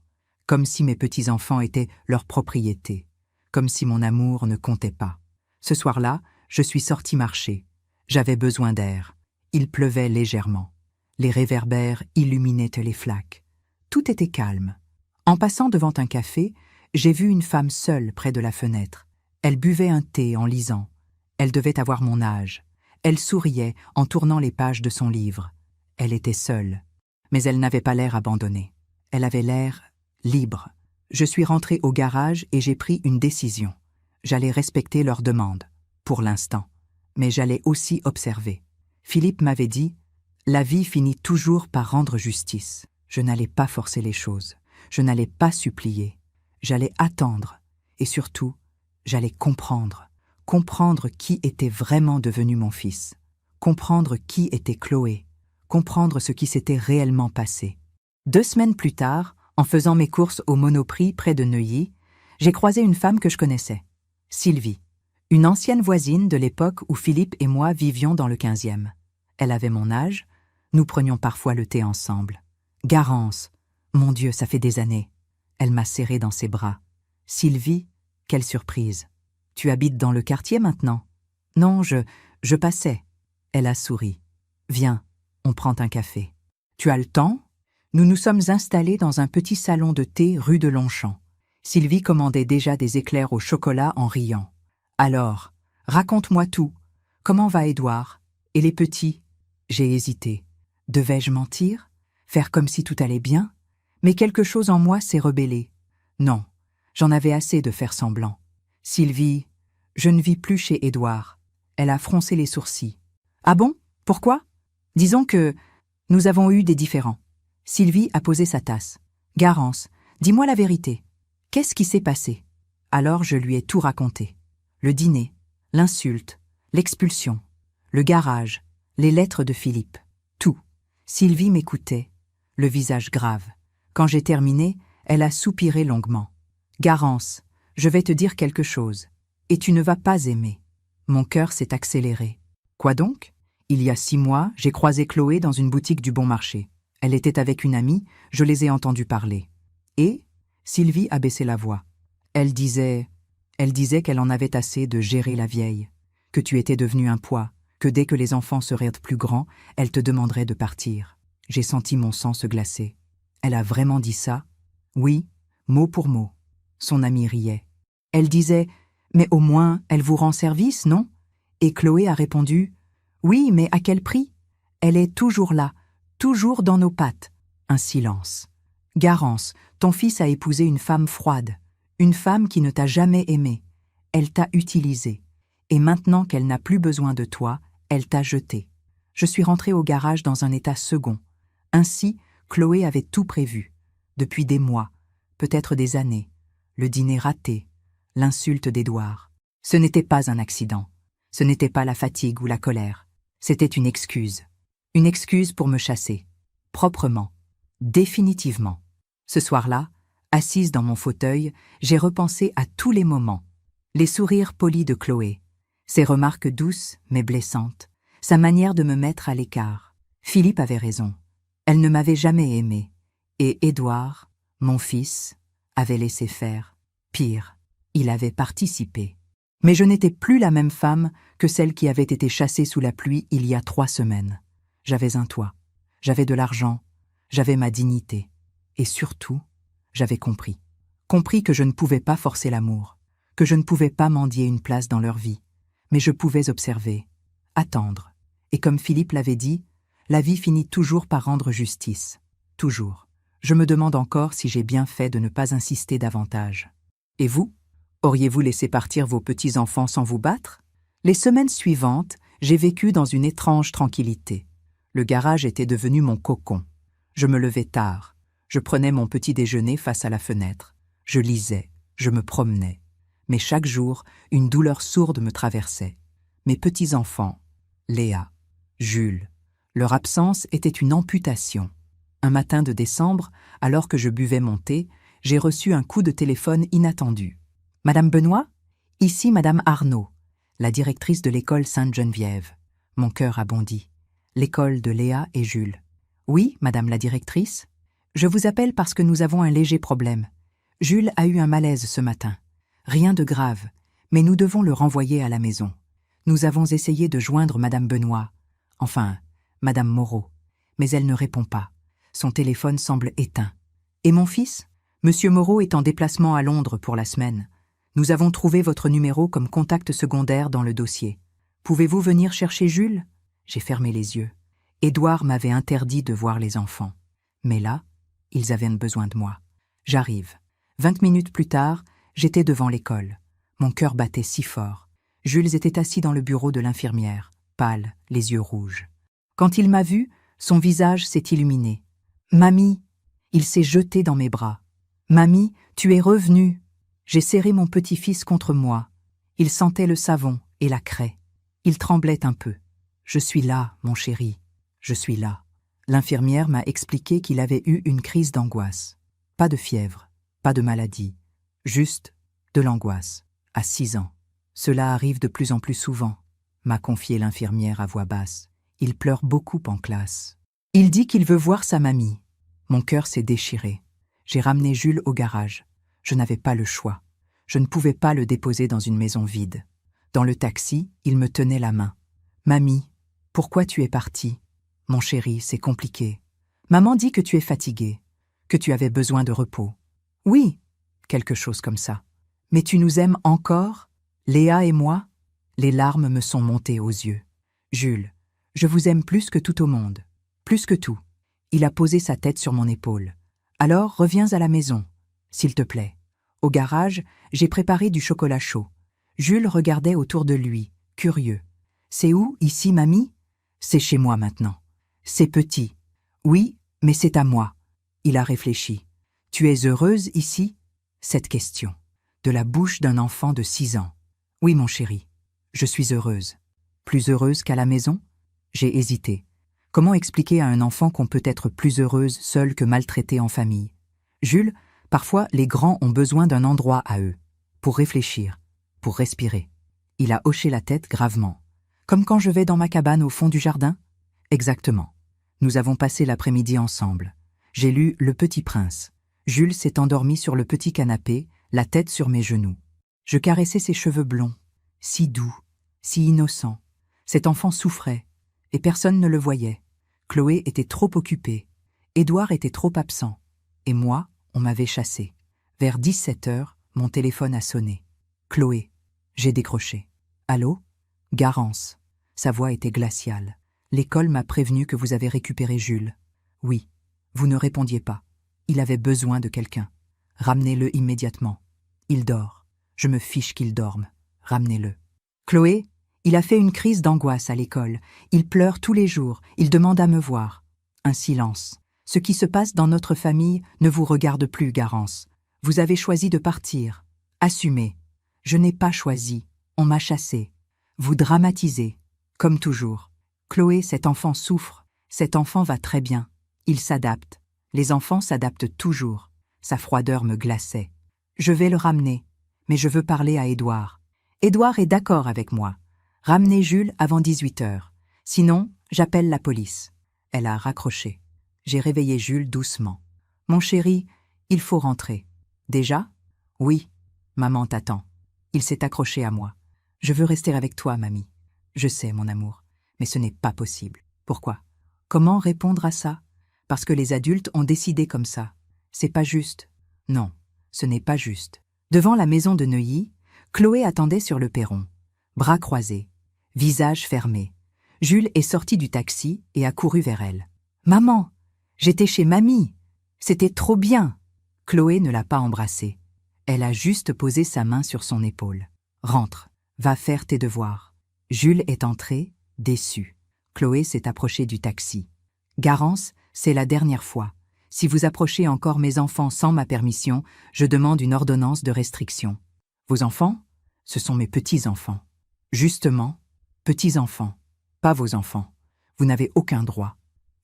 Comme si mes petits-enfants étaient leur propriété. Comme si mon amour ne comptait pas. Ce soir-là, je suis sortie marcher. J'avais besoin d'air. Il pleuvait légèrement. Les réverbères illuminaient les flaques. Tout était calme. En passant devant un café, j'ai vu une femme seule près de la fenêtre. Elle buvait un thé en lisant. Elle devait avoir mon âge. Elle souriait en tournant les pages de son livre. Elle était seule. Mais elle n'avait pas l'air abandonnée. Elle avait l'air libre. Je suis rentrée au garage et j'ai pris une décision. J'allais respecter leur demande, pour l'instant. Mais j'allais aussi observer. Philippe m'avait dit « La vie finit toujours par rendre justice ». Je n'allais pas forcer les choses. Je n'allais pas supplier. J'allais attendre. Et surtout, j'allais comprendre. Comprendre qui était vraiment devenu mon fils. Comprendre qui était Chloé. Comprendre ce qui s'était réellement passé. 2 semaines plus tard, en faisant mes courses au Monoprix près de Neuilly, j'ai croisé une femme que je connaissais. Sylvie. Une ancienne voisine de l'époque où Philippe et moi vivions dans le 15e. Elle avait mon âge. Nous prenions parfois le thé ensemble. Garance. Mon Dieu, ça fait des années. Elle m'a serré dans ses bras. Sylvie, quelle surprise. Tu habites dans le quartier maintenant? Non, je passais. Elle a souri. Viens, on prend un café. Tu as le temps? Nous nous sommes installés dans un petit salon de thé rue de Longchamp. Sylvie commandait déjà des éclairs au chocolat en riant. Alors, raconte-moi tout. Comment va Édouard? Et les petits? J'ai hésité. Devais-je mentir? Faire comme si tout allait bien? Mais quelque chose en moi s'est rebellé. Non, j'en avais assez de faire semblant. Sylvie, je ne vis plus chez Édouard. Elle a froncé les sourcils. Ah bon? Pourquoi? Disons que nous avons eu des différends. Sylvie a posé sa tasse. Garance, dis-moi la vérité. Qu'est-ce qui s'est passé? Alors je lui ai tout raconté. Le dîner, l'insulte, l'expulsion, le garage, les lettres de Philippe, tout. Sylvie m'écoutait, le visage grave. Quand j'ai terminé, elle a soupiré longuement. Garance, je vais te dire quelque chose, et tu ne vas pas aimer. Mon cœur s'est accéléré. Quoi donc? Il y a 6 mois, j'ai croisé Chloé dans une boutique du Bon Marché. Elle était avec une amie, je les ai entendus parler. Et Sylvie a baissé la voix. Elle disait qu'elle en avait assez de gérer la vieille, que tu étais devenu un poids, que dès que les enfants seraient plus grands, elle te demanderait de partir. J'ai senti mon sang se glacer. Elle a vraiment dit ça? Oui, mot pour mot. Son amie riait. Elle disait « Mais au moins, elle vous rend service, non ?» Et Chloé a répondu « Oui, mais à quel prix? Elle est toujours là, toujours dans nos pattes. » Un silence. Garance, ton fils a épousé une femme froide, une femme qui ne t'a jamais aimé. Elle t'a utilisé. Et maintenant qu'elle n'a plus besoin de toi, elle t'a jeté. Je suis rentrée au garage dans un état second. Ainsi, Chloé avait tout prévu. Depuis des mois, peut-être des années. Le dîner raté, l'insulte d'Édouard. Ce n'était pas un accident. Ce n'était pas la fatigue ou la colère. C'était une excuse. Une excuse pour me chasser. Proprement. Définitivement. Ce soir-là, assise dans mon fauteuil, j'ai repensé à tous les moments. Les sourires polis de Chloé. Ses remarques douces mais blessantes. Sa manière de me mettre à l'écart. Philippe avait raison. Elle ne m'avait jamais aimé. Et Édouard, mon fils, avait laissé faire. Pire, il avait participé. Mais je n'étais plus la même femme que celle qui avait été chassée sous la pluie il y a 3 semaines. J'avais un toit, j'avais de l'argent, j'avais ma dignité. Et surtout, J'avais compris. Compris que je ne pouvais pas forcer l'amour, que je ne pouvais pas mendier une place dans leur vie, mais je pouvais observer, attendre. Et comme Philippe l'avait dit, la vie finit toujours par rendre justice. Toujours. Je me demande encore si j'ai bien fait de ne pas insister davantage. Et vous? Auriez-vous laissé partir vos petits-enfants sans vous battre? Les semaines suivantes, j'ai vécu dans une étrange tranquillité. Le garage était devenu mon cocon. Je me levais tard. Je prenais mon petit déjeuner face à la fenêtre. Je lisais, je me promenais. Mais chaque jour, une douleur sourde me traversait. Mes petits-enfants, Léa, Jules, leur absence était une amputation. Un matin de décembre, alors que je buvais mon thé, j'ai reçu un coup de téléphone inattendu. « Madame Benoît? Ici Madame Arnaud, la directrice de l'école Sainte-Geneviève. » Mon cœur a bondi. L'école de Léa et Jules. « Oui, Madame la directrice? Je vous appelle parce que nous avons un léger problème. Jules a eu un malaise ce matin. Rien de grave, mais nous devons le renvoyer à la maison. Nous avons essayé de joindre Madame Benoît, enfin, Madame Moreau, mais elle ne répond pas. Son téléphone semble éteint. Et mon fils? Monsieur Moreau est en déplacement à Londres pour la semaine. Nous avons trouvé votre numéro comme contact secondaire dans le dossier. Pouvez-vous venir chercher Jules? J'ai fermé les yeux. Édouard m'avait interdit de voir les enfants. Mais là, ils avaient besoin de moi. J'arrive. 20 minutes plus tard, j'étais devant l'école. Mon cœur battait si fort. Jules était assis dans le bureau de l'infirmière, pâle, les yeux rouges. Quand il m'a vu, son visage s'est illuminé. « Mamie !» Il s'est jeté dans mes bras. « Mamie, tu es revenue !» J'ai serré mon petit-fils contre moi. Il sentait le savon et la craie. Il tremblait un peu. « Je suis là, mon chéri. Je suis là. » L'infirmière m'a expliqué qu'il avait eu une crise d'angoisse. Pas de fièvre, pas de maladie, juste de l'angoisse, à 6 ans. Cela arrive de plus en plus souvent, m'a confié l'infirmière à voix basse. Il pleure beaucoup en classe. Il dit qu'il veut voir sa mamie. Mon cœur s'est déchiré. J'ai ramené Jules au garage. Je n'avais pas le choix. Je ne pouvais pas le déposer dans une maison vide. Dans le taxi, il me tenait la main. « Mamie, pourquoi tu es partie? Mon chéri, c'est compliqué. Maman dit que tu es fatigué, que tu avais besoin de repos. Oui, quelque chose comme ça. Mais tu nous aimes encore, Léa et moi? » Les larmes me sont montées aux yeux. « Jules, je vous aime plus que tout au monde. Plus que tout. » Il a posé sa tête sur mon épaule. « Alors, reviens à la maison, s'il te plaît. » Au garage, j'ai préparé du chocolat chaud. Jules regardait autour de lui, curieux. « C'est où, ici, mamie? » « C'est chez moi maintenant. C'est petit. Oui, mais c'est à moi. » Il a réfléchi. « Tu es heureuse ici ?» Cette question. De la bouche d'un enfant de 6 ans. « Oui, mon chéri. Je suis heureuse. » « Plus heureuse qu'à la maison ?» J'ai hésité. Comment expliquer à un enfant qu'on peut être plus heureuse seule que maltraitée en famille? Jules, parfois les grands ont besoin d'un endroit à eux, pour réfléchir, pour respirer. Il a hoché la tête gravement. Comme quand je vais dans ma cabane au fond du jardin? Exactement. Nous avons passé l'après-midi ensemble. J'ai lu Le Petit Prince. Jules s'est endormi sur le petit canapé, la tête sur mes genoux. Je caressais ses cheveux blonds, si doux, si innocents. Cet enfant souffrait, et personne ne le voyait. Chloé était trop occupée. Édouard était trop absent. Et moi, on m'avait chassé. Vers 17h, mon téléphone a sonné. Chloé. J'ai décroché. Allô? Garance. Sa voix était glaciale. L'école m'a prévenu que vous avez récupéré Jules. Oui. Vous ne répondiez pas. Il avait besoin de quelqu'un. Ramenez-le immédiatement. Il dort. Je me fiche qu'il dorme. Ramenez-le. Chloé, il a fait une crise d'angoisse à l'école. Il pleure tous les jours. Il demande à me voir. Un silence. Ce qui se passe dans notre famille ne vous regarde plus, Garance. Vous avez choisi de partir. Assumez. Je n'ai pas choisi. On m'a chassé. Vous dramatisez, comme toujours. Chloé, cet enfant souffre. Cet enfant va très bien. Il s'adapte. Les enfants s'adaptent toujours. Sa froideur me glaçait. Je vais le ramener, mais je veux parler à Édouard. Édouard est d'accord avec moi. Ramenez Jules avant 18h. Sinon, j'appelle la police. Elle a raccroché. J'ai réveillé Jules doucement. Mon chéri, il faut rentrer. Déjà? Oui. Maman t'attend. Il s'est accroché à moi. Je veux rester avec toi, mamie. Je sais, mon amour, mais ce n'est pas possible. Pourquoi? Comment répondre à ça? Parce que les adultes ont décidé comme ça. C'est pas juste. Non, ce n'est pas juste. Devant la maison de Neuilly, Chloé attendait sur le perron, bras croisés, visage fermé. Jules est sorti du taxi et a couru vers elle. « Maman, j'étais chez mamie. C'était trop bien. » Chloé ne l'a pas embrassée. Elle a juste posé sa main sur son épaule. « Rentre, va faire tes devoirs. » Jules est entré, déçu. Chloé s'est approchée du taxi. « Garance, c'est la dernière fois. Si vous approchez encore mes enfants sans ma permission, je demande une ordonnance de restriction. » Vos enfants? Ce sont mes petits-enfants. Justement, petits-enfants, pas vos enfants. Vous n'avez aucun droit.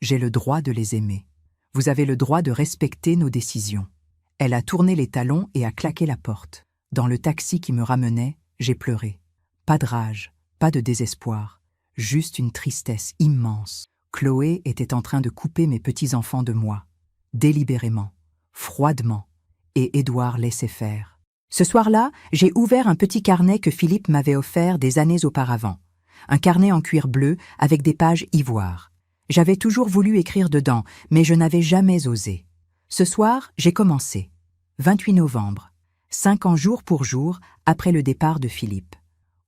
J'ai le droit de les aimer. Vous avez le droit de respecter nos décisions. Elle a tourné les talons et a claqué la porte. Dans le taxi qui me ramenait, j'ai pleuré. Pas de rage, pas de désespoir, juste une tristesse immense. Chloé était en train de couper mes petits-enfants de moi, délibérément, froidement, et Édouard laissait faire. Ce soir-là, j'ai ouvert un petit carnet que Philippe m'avait offert des années auparavant. Un carnet en cuir bleu avec des pages ivoire. J'avais toujours voulu écrire dedans, mais je n'avais jamais osé. Ce soir, j'ai commencé. 28 novembre, 5 ans jour pour jour après le départ de Philippe.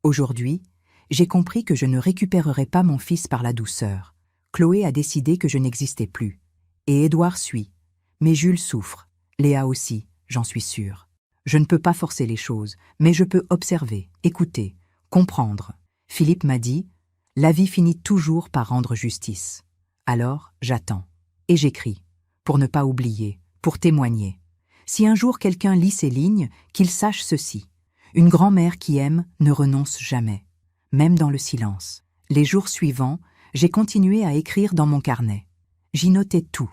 Aujourd'hui, j'ai compris que je ne récupérerai pas mon fils par la douceur. Chloé a décidé que je n'existais plus. Et Édouard suit. Mais Jules souffre. Léa aussi, j'en suis sûre. Je ne peux pas forcer les choses, mais je peux observer, écouter, comprendre. Philippe m'a dit « La vie finit toujours par rendre justice. » Alors, j'attends. Et j'écris, pour ne pas oublier, pour témoigner. Si un jour quelqu'un lit ces lignes, qu'il sache ceci. Une grand-mère qui aime ne renonce jamais, même dans le silence. Les jours suivants, j'ai continué à écrire dans mon carnet. J'y notais tout,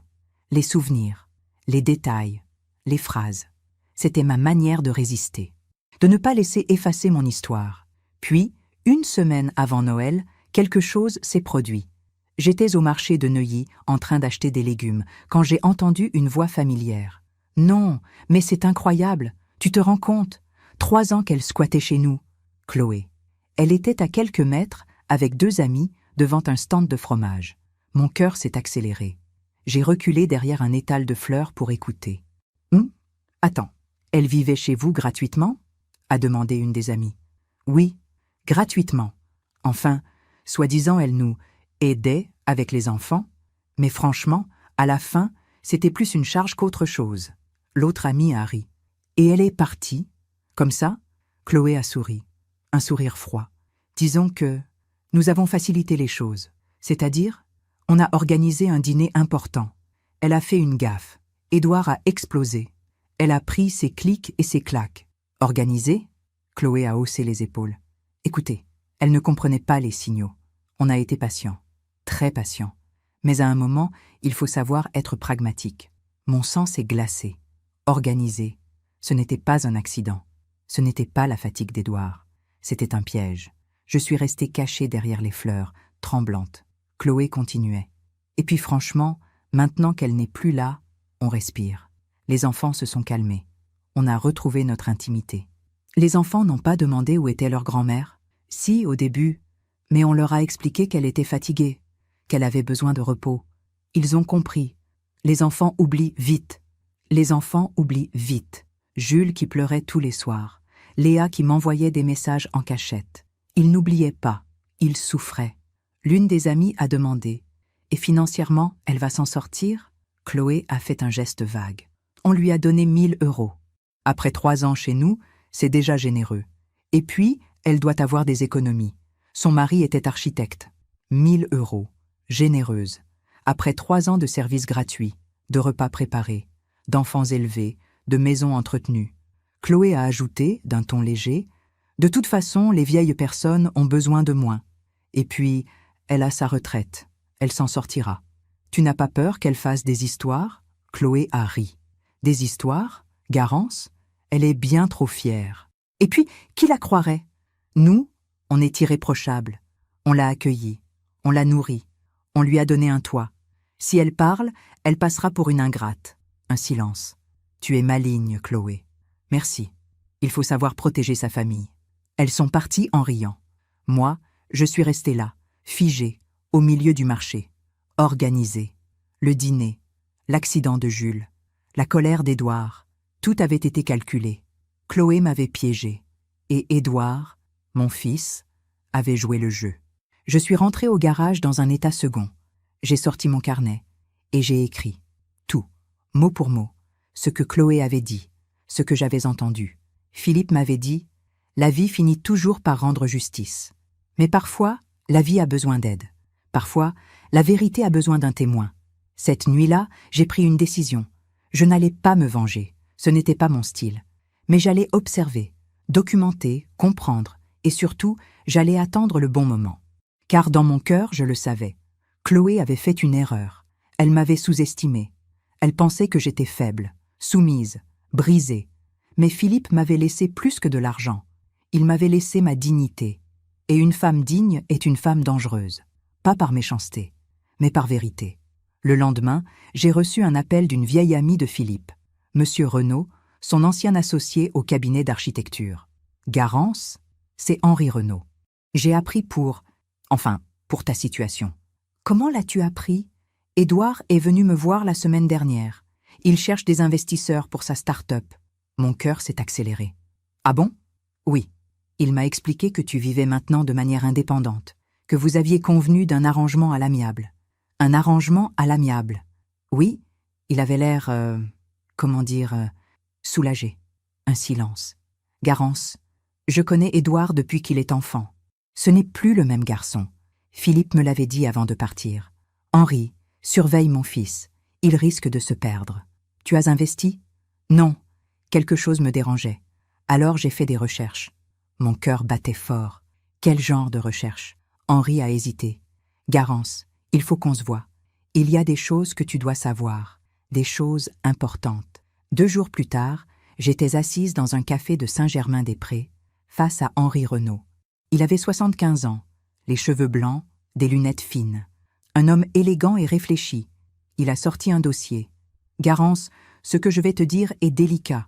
les souvenirs, les détails, les phrases. C'était ma manière de résister, de ne pas laisser effacer mon histoire. Puis, une semaine avant Noël, quelque chose s'est produit. J'étais au marché de Neuilly en train d'acheter des légumes quand j'ai entendu une voix familière. « Non, mais c'est incroyable, tu te rends compte? 3 ans qu'elle squattait chez nous. » Chloé. Elle était à quelques mètres avec 2 amis devant un stand de fromage. Mon cœur s'est accéléré. J'ai reculé derrière un étal de fleurs pour écouter. « Attends, elle vivait chez vous gratuitement ?» a demandé une des amies. « Oui, gratuitement. Enfin, soi-disant elle nous aidait avec les enfants, mais franchement, à la fin, c'était plus une charge qu'autre chose. » L'autre amie a ri. « Et elle est partie, comme ça ?» Chloé a souri, un sourire froid. « Disons que nous avons facilité les choses, c'est-à-dire, on a organisé un dîner important. Elle a fait une gaffe. Édouard a explosé. Elle a pris ses clics et ses claques. Organisé ?» Chloé a haussé les épaules. « Écoutez, elle ne comprenait pas les signaux. On a été patient, très patient. Mais à un moment, il faut savoir être pragmatique. Mon sang s'est glacé. Organisé. Ce n'était pas un accident. Ce n'était pas la fatigue d'Édouard. C'était un piège. Je suis restée cachée derrière les fleurs, tremblante. Chloé continuait. Et puis franchement, maintenant qu'elle n'est plus là, on respire. Les enfants se sont calmés. On a retrouvé notre intimité. Les enfants n'ont pas demandé où était leur grand-mère. Si, au début, mais on leur a expliqué qu'elle était fatiguée, qu'elle avait besoin de repos. Ils ont compris. Les enfants oublient vite. Les enfants oublient vite. Jules qui pleurait tous les soirs. Léa qui m'envoyait des messages en cachette. Ils n'oubliaient pas. Ils souffraient. L'une des amies a demandé « Et financièrement, elle va s'en sortir ?» Chloé a fait un geste vague. On lui a donné 1 000 €. Après 3 ans chez nous, c'est déjà généreux. Et puis, elle doit avoir des économies. Son mari était architecte. 1 000 €. Généreuse. Après 3 ans de services gratuits, de repas préparés, d'enfants élevés, de maisons entretenues. Chloé a ajouté, d'un ton léger, « De toute façon, les vieilles personnes ont besoin de moins. Et puis, elle a sa retraite. Elle s'en sortira. Tu n'as pas peur qu'elle fasse des histoires ?» Chloé a ri. « Des histoires? Garance? Elle est bien trop fière. Et puis, qui la croirait? Nous, on est irréprochables. On l'a accueillie. On l'a nourrie. On lui a donné un toit. Si elle parle, elle passera pour une ingrate. » Un silence. « Tu es maligne, Chloé. Merci. Il faut savoir protéger sa famille. » Elles sont parties en riant. Moi, je suis restée là, figée, au milieu du marché. Organisée. Le dîner. L'accident de Jules. La colère d'Édouard. Tout avait été calculé. Chloé m'avait piégé. Et Édouard, mon fils, avait joué le jeu. Je suis rentré au garage dans un état second. J'ai sorti mon carnet et j'ai écrit tout, mot pour mot, ce que Chloé avait dit, ce que j'avais entendu. Philippe m'avait dit « La vie finit toujours par rendre justice. Mais parfois, la vie a besoin d'aide. Parfois, la vérité a besoin d'un témoin. Cette nuit-là, j'ai pris une décision. Je n'allais pas me venger, ce n'était pas mon style. Mais j'allais observer, documenter, comprendre, et surtout, j'allais attendre le bon moment. Car dans mon cœur, je le savais. Chloé avait fait une erreur. Elle m'avait sous-estimée. Elle pensait que j'étais faible, soumise, brisée. Mais Philippe m'avait laissé plus que de l'argent. Il m'avait laissé ma dignité. Et une femme digne est une femme dangereuse. Pas par méchanceté, mais par vérité. Le lendemain, j'ai reçu un appel d'une vieille amie de Philippe, Monsieur Renaud, son ancien associé au cabinet d'architecture. Garance, c'est Henri Renaud. J'ai appris pour ta situation. Comment l'as-tu appris? Édouard est venu me voir la semaine dernière. Il cherche des investisseurs pour sa start-up. Mon cœur s'est accéléré. Ah bon? Oui. Il m'a expliqué que tu vivais maintenant de manière indépendante, que vous aviez convenu d'un arrangement à l'amiable. Un arrangement à l'amiable. Oui, il avait l'air, soulagé. Un silence. Garance, je connais Édouard depuis qu'il est enfant. Ce n'est plus le même garçon. Philippe me l'avait dit avant de partir. Henri, surveille mon fils. Il risque de se perdre. Tu as investi? Non. Quelque chose me dérangeait. Alors j'ai fait des recherches. Mon cœur battait fort. Quel genre de recherche? Henri a hésité. Garance, il faut qu'on se voie. Il y a des choses que tu dois savoir, des choses importantes. 2 jours plus tard, j'étais assise dans un café de Saint-Germain-des-Prés, face à Henri Renaud. Il avait 75 ans, les cheveux blancs, des lunettes fines. Un homme élégant et réfléchi. Il a sorti un dossier. Garance, ce que je vais te dire est délicat,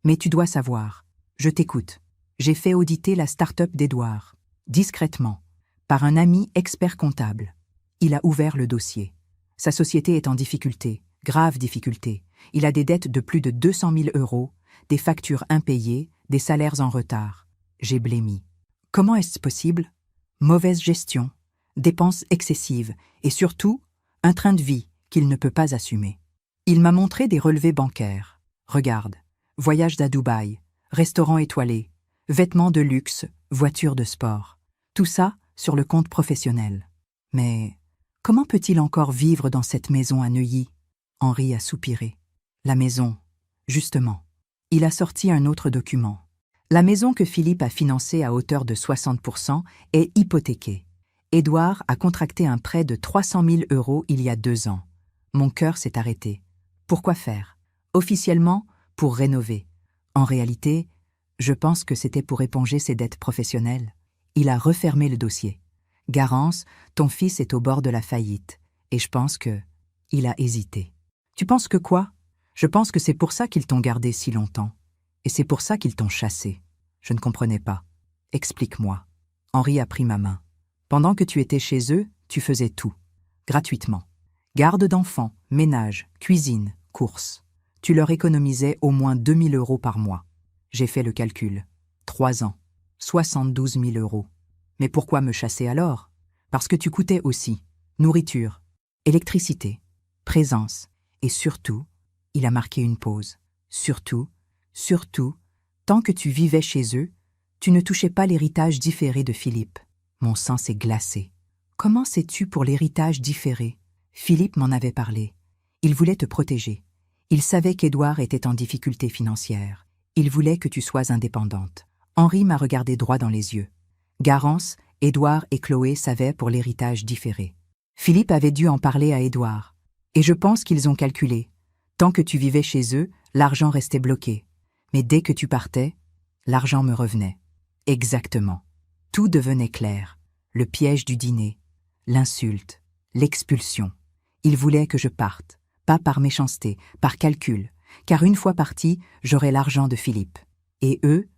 mais tu dois savoir. Je t'écoute. J'ai fait auditer la start-up d'Édouard, discrètement, par un ami expert comptable. Il a ouvert le dossier. Sa société est en difficulté, grave difficulté. Il a des dettes de plus de 200 000 €, des factures impayées, des salaires en retard. J'ai blêmi. Comment est-ce possible? Mauvaise gestion, dépenses excessives et surtout, un train de vie qu'il ne peut pas assumer. Il m'a montré des relevés bancaires. Regarde, voyages à Dubaï, restaurants étoilés, vêtements de luxe, voitures de sport. Tout ça sur le compte professionnel. Mais comment peut-il encore vivre dans cette maison à Neuilly? Henri a soupiré. La maison, justement. Il a sorti un autre document. La maison que Philippe a financée à hauteur de 60% est hypothéquée. Édouard a contracté un prêt de 300 000 € il y a 2 ans. Mon cœur s'est arrêté. Pourquoi faire? Officiellement, pour rénover. En réalité, je pense que c'était pour éponger ses dettes professionnelles. Il a refermé le dossier. Garance, ton fils est au bord de la faillite. Et je pense que... Il a hésité. Tu penses que quoi? Je pense que c'est pour ça qu'ils t'ont gardé si longtemps. Et c'est pour ça qu'ils t'ont chassé. Je ne comprenais pas. Explique-moi. Henri a pris ma main. Pendant que tu étais chez eux, tu faisais tout. Gratuitement. Garde d'enfants, ménage, cuisine, courses. Tu leur économisais au moins 2 000 € par mois. J'ai fait le calcul. 3 ans. 72 000 €. Mais pourquoi me chasser alors? Parce que tu coûtais aussi. Nourriture, électricité, présence. Et surtout, il a marqué une pause. Surtout, tant que tu vivais chez eux, tu ne touchais pas l'héritage différé de Philippe. Mon sang s'est glacé. Comment sais-tu pour l'héritage différé? Philippe m'en avait parlé. Il voulait te protéger. Il savait qu'Édouard était en difficulté financière. Il voulait que tu sois indépendante. Henri m'a regardé droit dans les yeux. Garance, Édouard et Chloé savaient pour l'héritage différé. Philippe avait dû en parler à Édouard. Et je pense qu'ils ont calculé. Tant que tu vivais chez eux, l'argent restait bloqué. Mais dès que tu partais, l'argent me revenait. Exactement. Tout devenait clair. Le piège du dîner, l'insulte, l'expulsion. Ils voulaient que je parte, pas par méchanceté, par calcul, car une fois parti, j'aurais l'argent de Philippe. Et eux,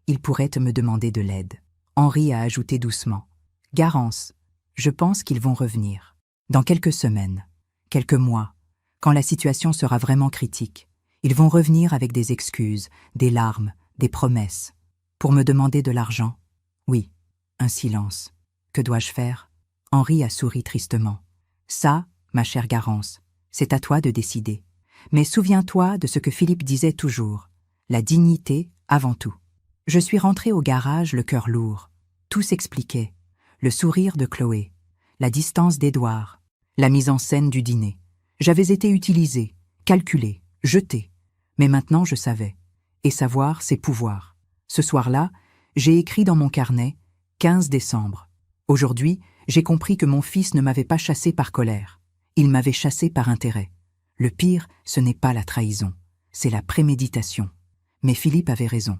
ils pourraient me demander de l'aide. Henri a ajouté doucement. Garance, je pense qu'ils vont revenir. Dans quelques semaines, quelques mois, quand la situation sera vraiment critique. Ils vont revenir avec des excuses, des larmes, des promesses. Pour me demander de l'argent? Oui, un silence. Que dois-je faire? Henri a souri tristement. Ça, ma chère Garance, c'est à toi de décider. Mais souviens-toi de ce que Philippe disait toujours. La dignité avant tout. Je suis rentrée au garage le cœur lourd. Tout s'expliquait. Le sourire de Chloé, la distance d'Édouard, la mise en scène du dîner. J'avais été utilisée, calculée, jetée. Mais maintenant je savais. Et savoir, c'est pouvoir. Ce soir-là, j'ai écrit dans mon carnet « 15 décembre ». Aujourd'hui, j'ai compris que mon fils ne m'avait pas chassé par colère. Il m'avait chassé par intérêt. Le pire, ce n'est pas la trahison, c'est la préméditation. Mais Philippe avait raison.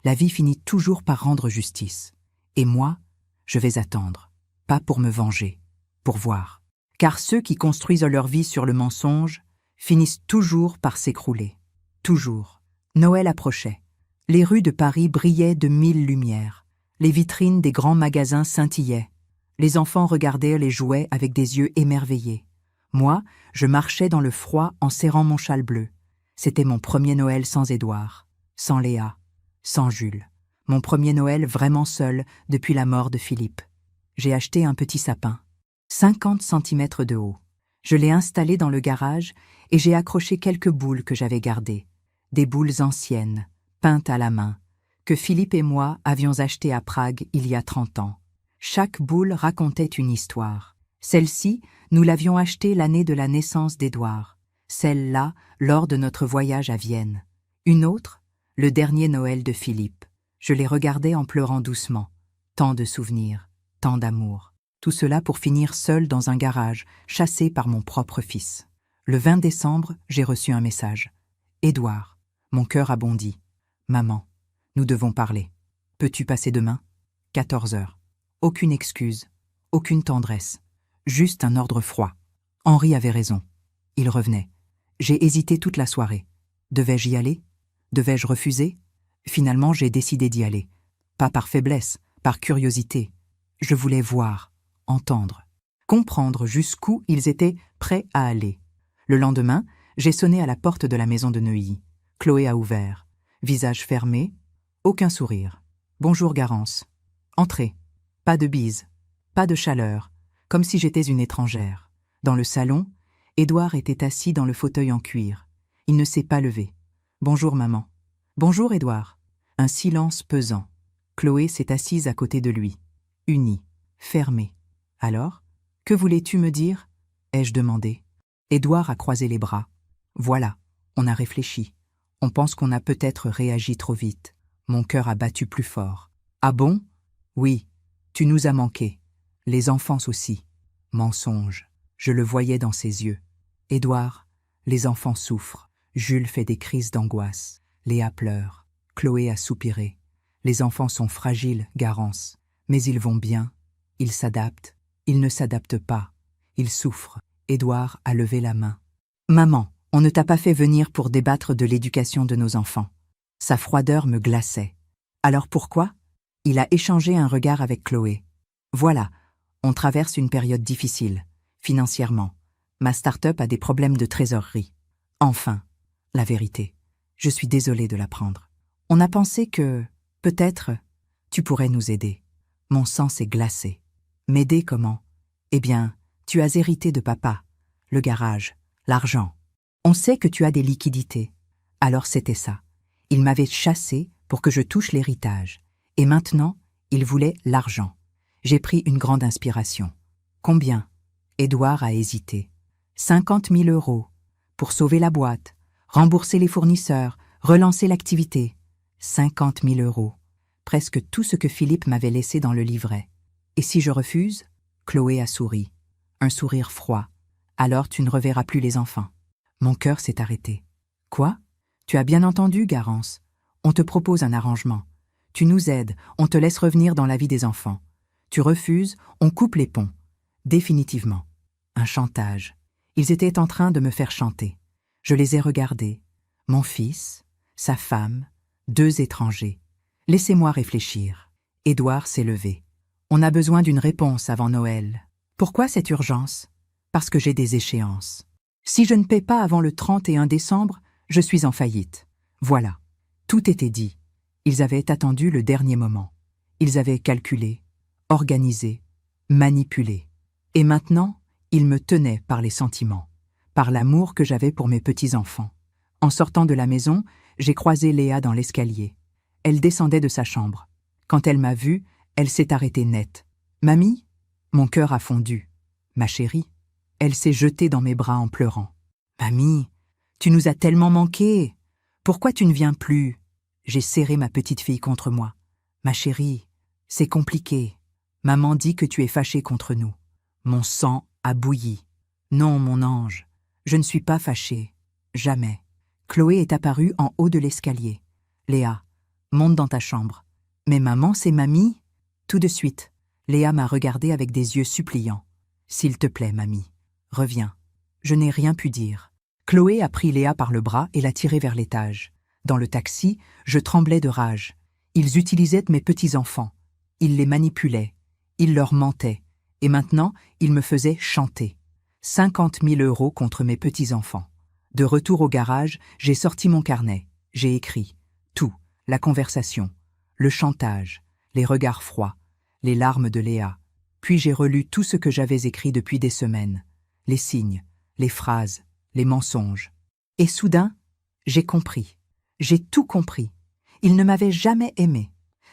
La vie finit toujours par rendre justice. Et moi, je vais attendre. Pas pour me venger, pour voir. Car ceux qui construisent leur vie sur le mensonge finissent toujours par s'écrouler. Toujours. Noël approchait. Les rues de Paris brillaient de 1000 lumières. Les vitrines des grands magasins scintillaient. Les enfants regardaient les jouets avec des yeux émerveillés. Moi, je marchais dans le froid en serrant mon châle bleu. C'était mon premier Noël sans Édouard, sans Léa, sans Jules. Mon premier Noël vraiment seul depuis la mort de Philippe. J'ai acheté un petit sapin, 50 centimètres de haut. Je l'ai installé dans le garage et j'ai accroché quelques boules que j'avais gardées. Des boules anciennes, peintes à la main, que Philippe et moi avions achetées à Prague il y a 30 ans. Chaque boule racontait une histoire. Celle-ci, nous l'avions achetée l'année de la naissance d'Édouard. Celle-là, lors de notre voyage à Vienne. Une autre, le dernier Noël de Philippe. Je les regardais en pleurant doucement. Tant de souvenirs, tant d'amour. Tout cela pour finir seul dans un garage, chassé par mon propre fils. Le 20 décembre, j'ai reçu un message. « Édouard, mon cœur a bondi. Maman, nous devons parler. Peux-tu passer demain? 14 heures. Aucune excuse, aucune tendresse. Juste un ordre froid. » Henri avait raison. Il revenait. J'ai hésité toute la soirée. Devais-je y aller? Devais-je refuser? Finalement, j'ai décidé d'y aller. Pas par faiblesse, par curiosité. Je voulais voir, entendre, comprendre jusqu'où ils étaient prêts à aller. Le lendemain, j'ai sonné à la porte de la maison de Neuilly. Chloé a ouvert. Visage fermé, aucun sourire. « Bonjour Garance. » Entrez. Pas de bise, pas de chaleur, comme si j'étais une étrangère. Dans le salon, Édouard était assis dans le fauteuil en cuir. Il ne s'est pas levé. « Bonjour maman. »« Bonjour Édouard. » Un silence pesant. Chloé s'est assise à côté de lui, unie, fermée. « Alors, que voulais-tu me dire ?» ai-je demandé. Édouard a croisé les bras. « Voilà, on a réfléchi. On pense qu'on a peut-être réagi trop vite. Mon cœur a battu plus fort. »« Ah bon ? » ?»« Oui, tu nous as manqué. Les enfants aussi. » Mensonge. Je le voyais dans ses yeux. « Édouard, les enfants souffrent. » Jules fait des crises d'angoisse. Léa pleure. Chloé a soupiré. « Les enfants sont fragiles, Garance. Mais ils vont bien. Ils s'adaptent. Ils ne s'adaptent pas. Ils souffrent. » Édouard a levé la main. « Maman, on ne t'a pas fait venir pour débattre de l'éducation de nos enfants. » Sa froideur me glaçait. « Alors pourquoi ?» Il a échangé un regard avec Chloé. « Voilà, on traverse une période difficile, financièrement. Ma start-up a des problèmes de trésorerie. Enfin, la vérité. Je suis désolée de l'apprendre. On a pensé que, peut-être, tu pourrais nous aider. » Mon sang s'est glacé. « M'aider comment? Eh bien, tu as hérité de papa, le garage, l'argent. On sait que tu as des liquidités. Alors c'était ça. Il m'avait chassé pour que je touche l'héritage. Et maintenant, il voulait l'argent. J'ai pris une grande inspiration. Combien? Édouard a hésité. 50 000 euros. Pour sauver la boîte, rembourser les fournisseurs, relancer l'activité. 50 000 euros. Presque tout ce que Philippe m'avait laissé dans le livret. Et si je refuse? Chloé a souri. Un sourire froid. Alors tu ne reverras plus les enfants. Mon cœur s'est arrêté. Quoi? Tu as bien entendu, Garance. On te propose un arrangement. Tu nous aides, on te laisse revenir dans la vie des enfants. Tu refuses, on coupe les ponts. Définitivement. Un chantage. Ils étaient en train de me faire chanter. Je les ai regardés. Mon fils, sa femme, 2 étrangers. Laissez-moi réfléchir. Édouard s'est levé. On a besoin d'une réponse avant Noël. Pourquoi cette urgence? Parce que j'ai des échéances. Si je ne paie pas avant le 31 décembre, Je suis en faillite. Voilà. Tout était dit. Ils avaient attendu le dernier moment. Ils avaient calculé, organisé, manipulé. Et maintenant, ils me tenaient par les sentiments, par l'amour que j'avais pour mes petits-enfants. En sortant de la maison, j'ai croisé Léa dans l'escalier. Elle descendait de sa chambre. Quand elle m'a vue, elle s'est arrêtée net. « Mamie ?» Mon cœur a fondu. « Ma chérie ?» Elle s'est jetée dans mes bras en pleurant. « Mamie, tu nous as tellement manqué. Pourquoi tu ne viens plus ?» J'ai serré ma petite fille contre moi. « Ma chérie, c'est compliqué. Maman dit que tu es fâchée contre nous. » Mon sang a bouilli. « Non, mon ange, je ne suis pas fâchée. Jamais. » Chloé est apparue en haut de l'escalier. « Léa, monte dans ta chambre. »« Mais maman, c'est mamie ?» Tout de suite, Léa m'a regardée avec des yeux suppliants. « S'il te plaît, mamie, reviens. » Je n'ai rien pu dire. Chloé a pris Léa par le bras et l'a tirée vers l'étage. Dans le taxi, je tremblais de rage. Ils utilisaient mes petits-enfants. Ils les manipulaient. Ils leur mentaient. Et maintenant, ils me faisaient chanter. 50 000 € contre mes petits-enfants. De retour au garage, j'ai sorti mon carnet. J'ai écrit tout, la conversation, le chantage, les regards froids, les larmes de Léa. Puis j'ai relu tout ce que j'avais écrit depuis des semaines. Les signes, les phrases, les mensonges. Et soudain, j'ai compris. J'ai tout compris. Ils ne m'avaient jamais aimé.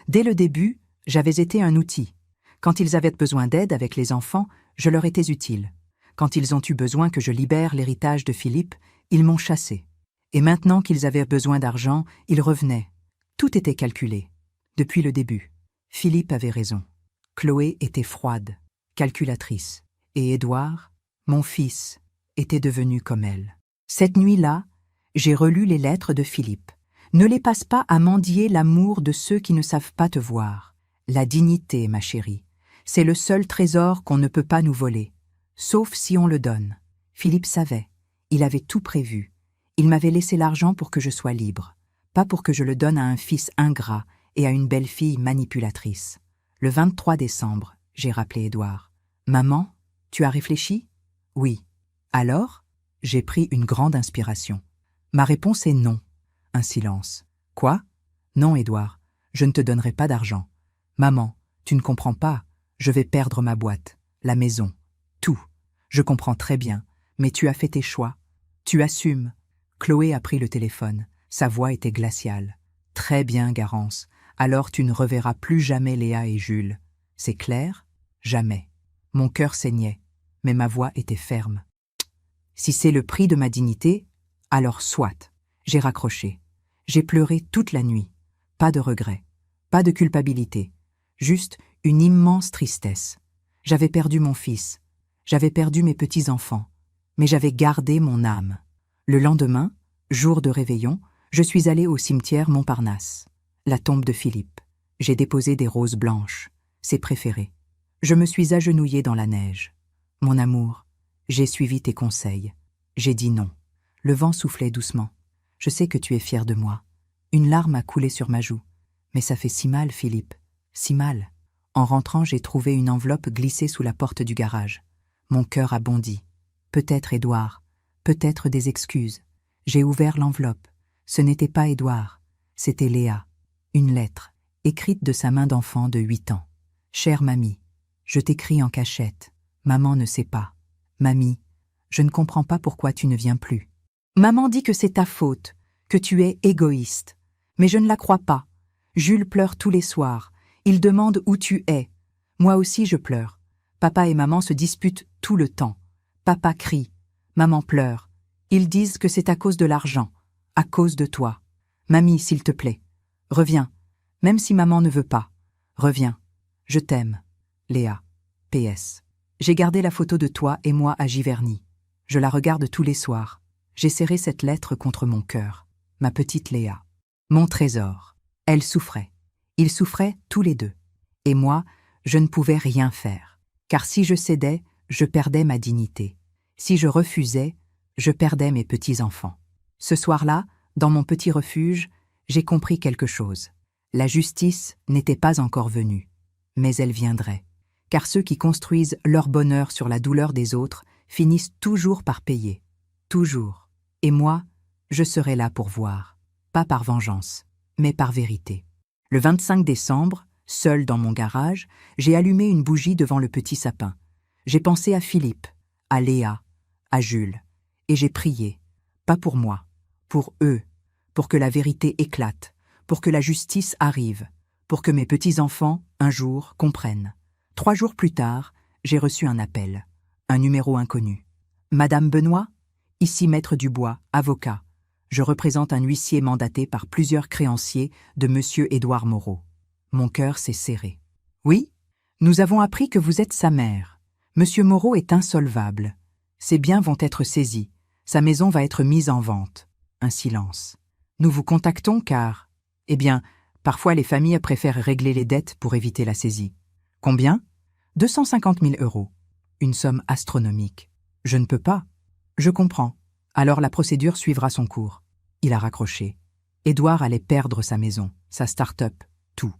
Dès le début, j'avais été un outil. Quand ils avaient besoin d'aide avec les enfants, je leur étais utile. Quand ils ont eu besoin que je libère l'héritage de Philippe, ils m'ont chassé. Et maintenant qu'ils avaient besoin d'argent, ils revenaient. Tout était calculé. Depuis le début. Philippe avait raison. Chloé était froide, calculatrice. Et Édouard, mon fils, était devenu comme elle. Cette nuit-là, j'ai relu les lettres de Philippe. Ne les passe pas à mendier l'amour de ceux qui ne savent pas te voir. La dignité, ma chérie, c'est le seul trésor qu'on ne peut pas nous voler, sauf si on le donne. Philippe savait, il avait tout prévu. Il m'avait laissé l'argent pour que je sois libre, pas pour que je le donne à un fils ingrat et à une belle-fille manipulatrice. Le 23 décembre, j'ai rappelé Édouard. « Maman, tu as réfléchi ?» « Oui. » « Alors ?» J'ai pris une grande inspiration. Ma réponse est non. Un silence. « Quoi ?»« Non, Édouard, je ne te donnerai pas d'argent. Maman, tu ne comprends pas. Je vais perdre ma boîte, la maison, tout. Je comprends très bien, mais tu as fait tes choix. Tu assumes. » Chloé a pris le téléphone. Sa voix était glaciale. « Très bien, Garance. Alors tu ne reverras plus jamais Léa et Jules. C'est clair ? Jamais. » Mon cœur saignait, mais ma voix était ferme. Si c'est le prix de ma dignité, alors soit. J'ai raccroché. J'ai pleuré toute la nuit. Pas de regret, pas de culpabilité, juste une immense tristesse. J'avais perdu mon fils, j'avais perdu mes petits-enfants, mais j'avais gardé mon âme. Le lendemain, jour de réveillon, je suis allée au cimetière Montparnasse, la tombe de Philippe. J'ai déposé des roses blanches, ses préférées. Je me suis agenouillée dans la neige. Mon amour, j'ai suivi tes conseils. J'ai dit non. Le vent soufflait doucement. Je sais que tu es fier de moi. Une larme a coulé sur ma joue. Mais ça fait si mal, Philippe. Si mal. En rentrant, j'ai trouvé une enveloppe glissée sous la porte du garage. Mon cœur a bondi. Peut-être Édouard. Peut-être des excuses. J'ai ouvert l'enveloppe. Ce n'était pas Édouard. C'était Léa. Une lettre, écrite de sa main d'enfant de 8 ans. « Chère mamie, je t'écris en cachette. Maman ne sait pas. Mamie, je ne comprends pas pourquoi tu ne viens plus. Maman dit que c'est ta faute, que tu es égoïste. Mais je ne la crois pas. Jules pleure tous les soirs. Il demande où tu es. Moi aussi je pleure. Papa et maman se disputent tout le temps. Papa crie. Maman pleure. Ils disent que c'est à cause de l'argent, à cause de toi. Mamie, s'il te plaît, reviens. Même si maman ne veut pas. Reviens. Je t'aime. Léa. PS. J'ai gardé la photo de toi et moi à Giverny. Je la regarde tous les soirs. J'ai serré cette lettre contre mon cœur. Ma petite Léa. Mon trésor. Elle souffrait. Ils souffraient tous les deux. Et moi, je ne pouvais rien faire. Car si je cédais, je perdais ma dignité. Si je refusais, je perdais mes petits-enfants. Ce soir-là, dans mon petit refuge, j'ai compris quelque chose. La justice n'était pas encore venue. Mais elle viendrait. Car ceux qui construisent leur bonheur sur la douleur des autres finissent toujours par payer. Toujours. Et moi, Je serai là pour voir, pas par vengeance, mais par vérité. Le 25 décembre, seul dans mon garage, j'ai allumé une bougie devant le petit sapin. J'ai pensé à Philippe, à Léa, à Jules, et j'ai prié, pas pour moi, pour eux, pour que la vérité éclate, pour que la justice arrive, pour que mes petits-enfants, un jour, comprennent. 3 jours plus tard, j'ai reçu un appel, un numéro inconnu. Madame Benoît, ici maître Dubois, avocat. Je représente un huissier mandaté par plusieurs créanciers de monsieur Édouard Moreau. Mon cœur s'est serré. Oui, nous avons appris que vous êtes sa mère. Monsieur Moreau est insolvable. Ses biens vont être saisis. Sa maison va être mise en vente. Un silence. Nous vous contactons car, parfois les familles préfèrent régler les dettes pour éviter la saisie. Combien ? 250 000 €. Une somme astronomique. Je ne peux pas. Je comprends. Alors la procédure suivra son cours. Il a raccroché. Édouard allait perdre sa maison, sa start-up, tout.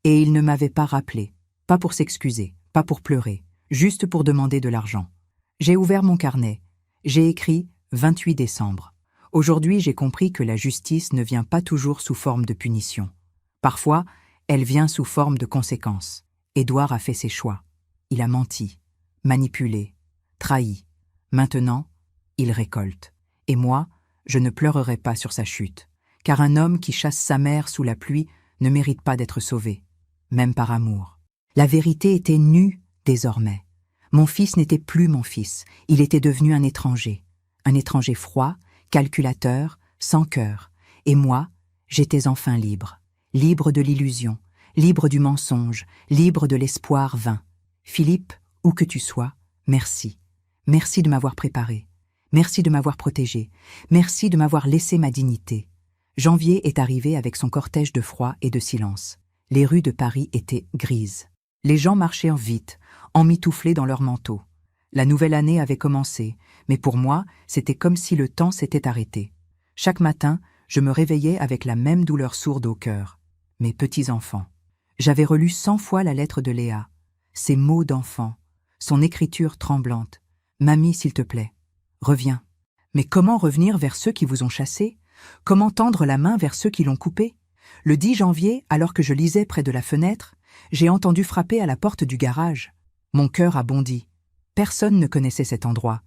Et il ne m'avait pas rappelé. Pas pour s'excuser, pas pour pleurer, juste pour demander de l'argent. J'ai ouvert mon carnet. J'ai écrit 28 décembre. Aujourd'hui, j'ai compris que la justice ne vient pas toujours sous forme de punition. Parfois, elle vient sous forme de conséquences. Édouard a fait ses choix. Il a menti, manipulé, trahi. Maintenant, il récolte. Et moi, je ne pleurerai pas sur sa chute, car un homme qui chasse sa mère sous la pluie ne mérite pas d'être sauvé, même par amour. La vérité était nue désormais. Mon fils n'était plus mon fils, il était devenu un étranger froid, calculateur, sans cœur. Et moi, j'étais enfin libre, libre de l'illusion, libre du mensonge, libre de l'espoir vain. Philippe, où que tu sois, merci. Merci de m'avoir préparé. Merci de m'avoir protégé. Merci de m'avoir laissé ma dignité. Janvier est arrivé avec son cortège de froid et de silence. Les rues de Paris étaient grises. Les gens marchaient vite, emmitouflés dans leurs manteaux. La nouvelle année avait commencé, mais pour moi, c'était comme si le temps s'était arrêté. Chaque matin, je me réveillais avec la même douleur sourde au cœur. Mes petits-enfants. J'avais relu 100 fois la lettre de Léa. Ses mots d'enfant, son écriture tremblante. « Mamie, s'il te plaît, reviens. » Mais comment revenir vers ceux qui vous ont chassé? Comment tendre la main vers ceux qui l'ont coupé? Le 10 janvier, alors que je lisais près de la fenêtre, j'ai entendu frapper à la porte du garage. Mon cœur a bondi. Personne ne connaissait cet endroit.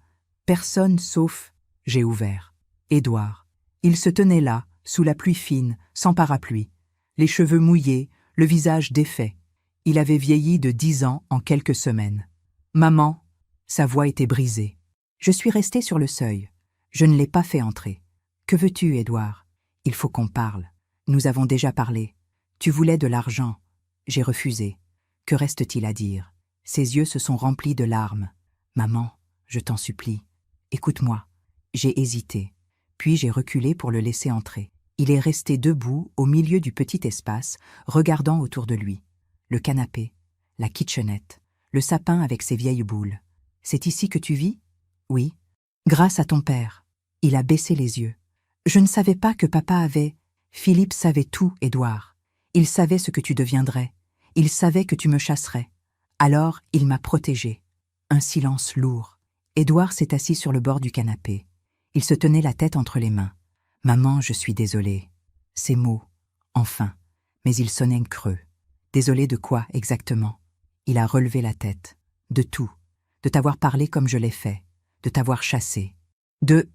Personne sauf... J'ai ouvert. Édouard. Il se tenait là, sous la pluie fine, sans parapluie. Les cheveux mouillés, le visage défait. Il avait vieilli de 10 ans en quelques semaines. Maman, sa voix était brisée. Je suis restée sur le seuil. Je ne l'ai pas fait entrer. Que veux-tu, Édouard? Il faut qu'on parle. Nous avons déjà parlé. Tu voulais de l'argent. J'ai refusé. Que reste-t-il à dire? Ses yeux se sont remplis de larmes. Maman, je t'en supplie, écoute-moi. J'ai hésité. Puis j'ai reculé pour le laisser entrer. Il est resté debout au milieu du petit espace, regardant autour de lui. Le canapé, la kitchenette, le sapin avec ses vieilles boules. C'est ici que tu vis? Oui. Grâce à ton père. Il a baissé les yeux. Je ne savais pas que papa avait... Philippe savait tout, Édouard. Il savait ce que tu deviendrais. Il savait que tu me chasserais. Alors, il m'a protégée. Un silence lourd. Édouard s'est assis sur le bord du canapé. Il se tenait la tête entre les mains. « Maman, je suis désolé. » Ces mots, enfin, mais ils sonnaient creux. Désolé de quoi, exactement? Il a relevé la tête. De tout. De t'avoir parlé comme je l'ai fait. De t'avoir chassé. De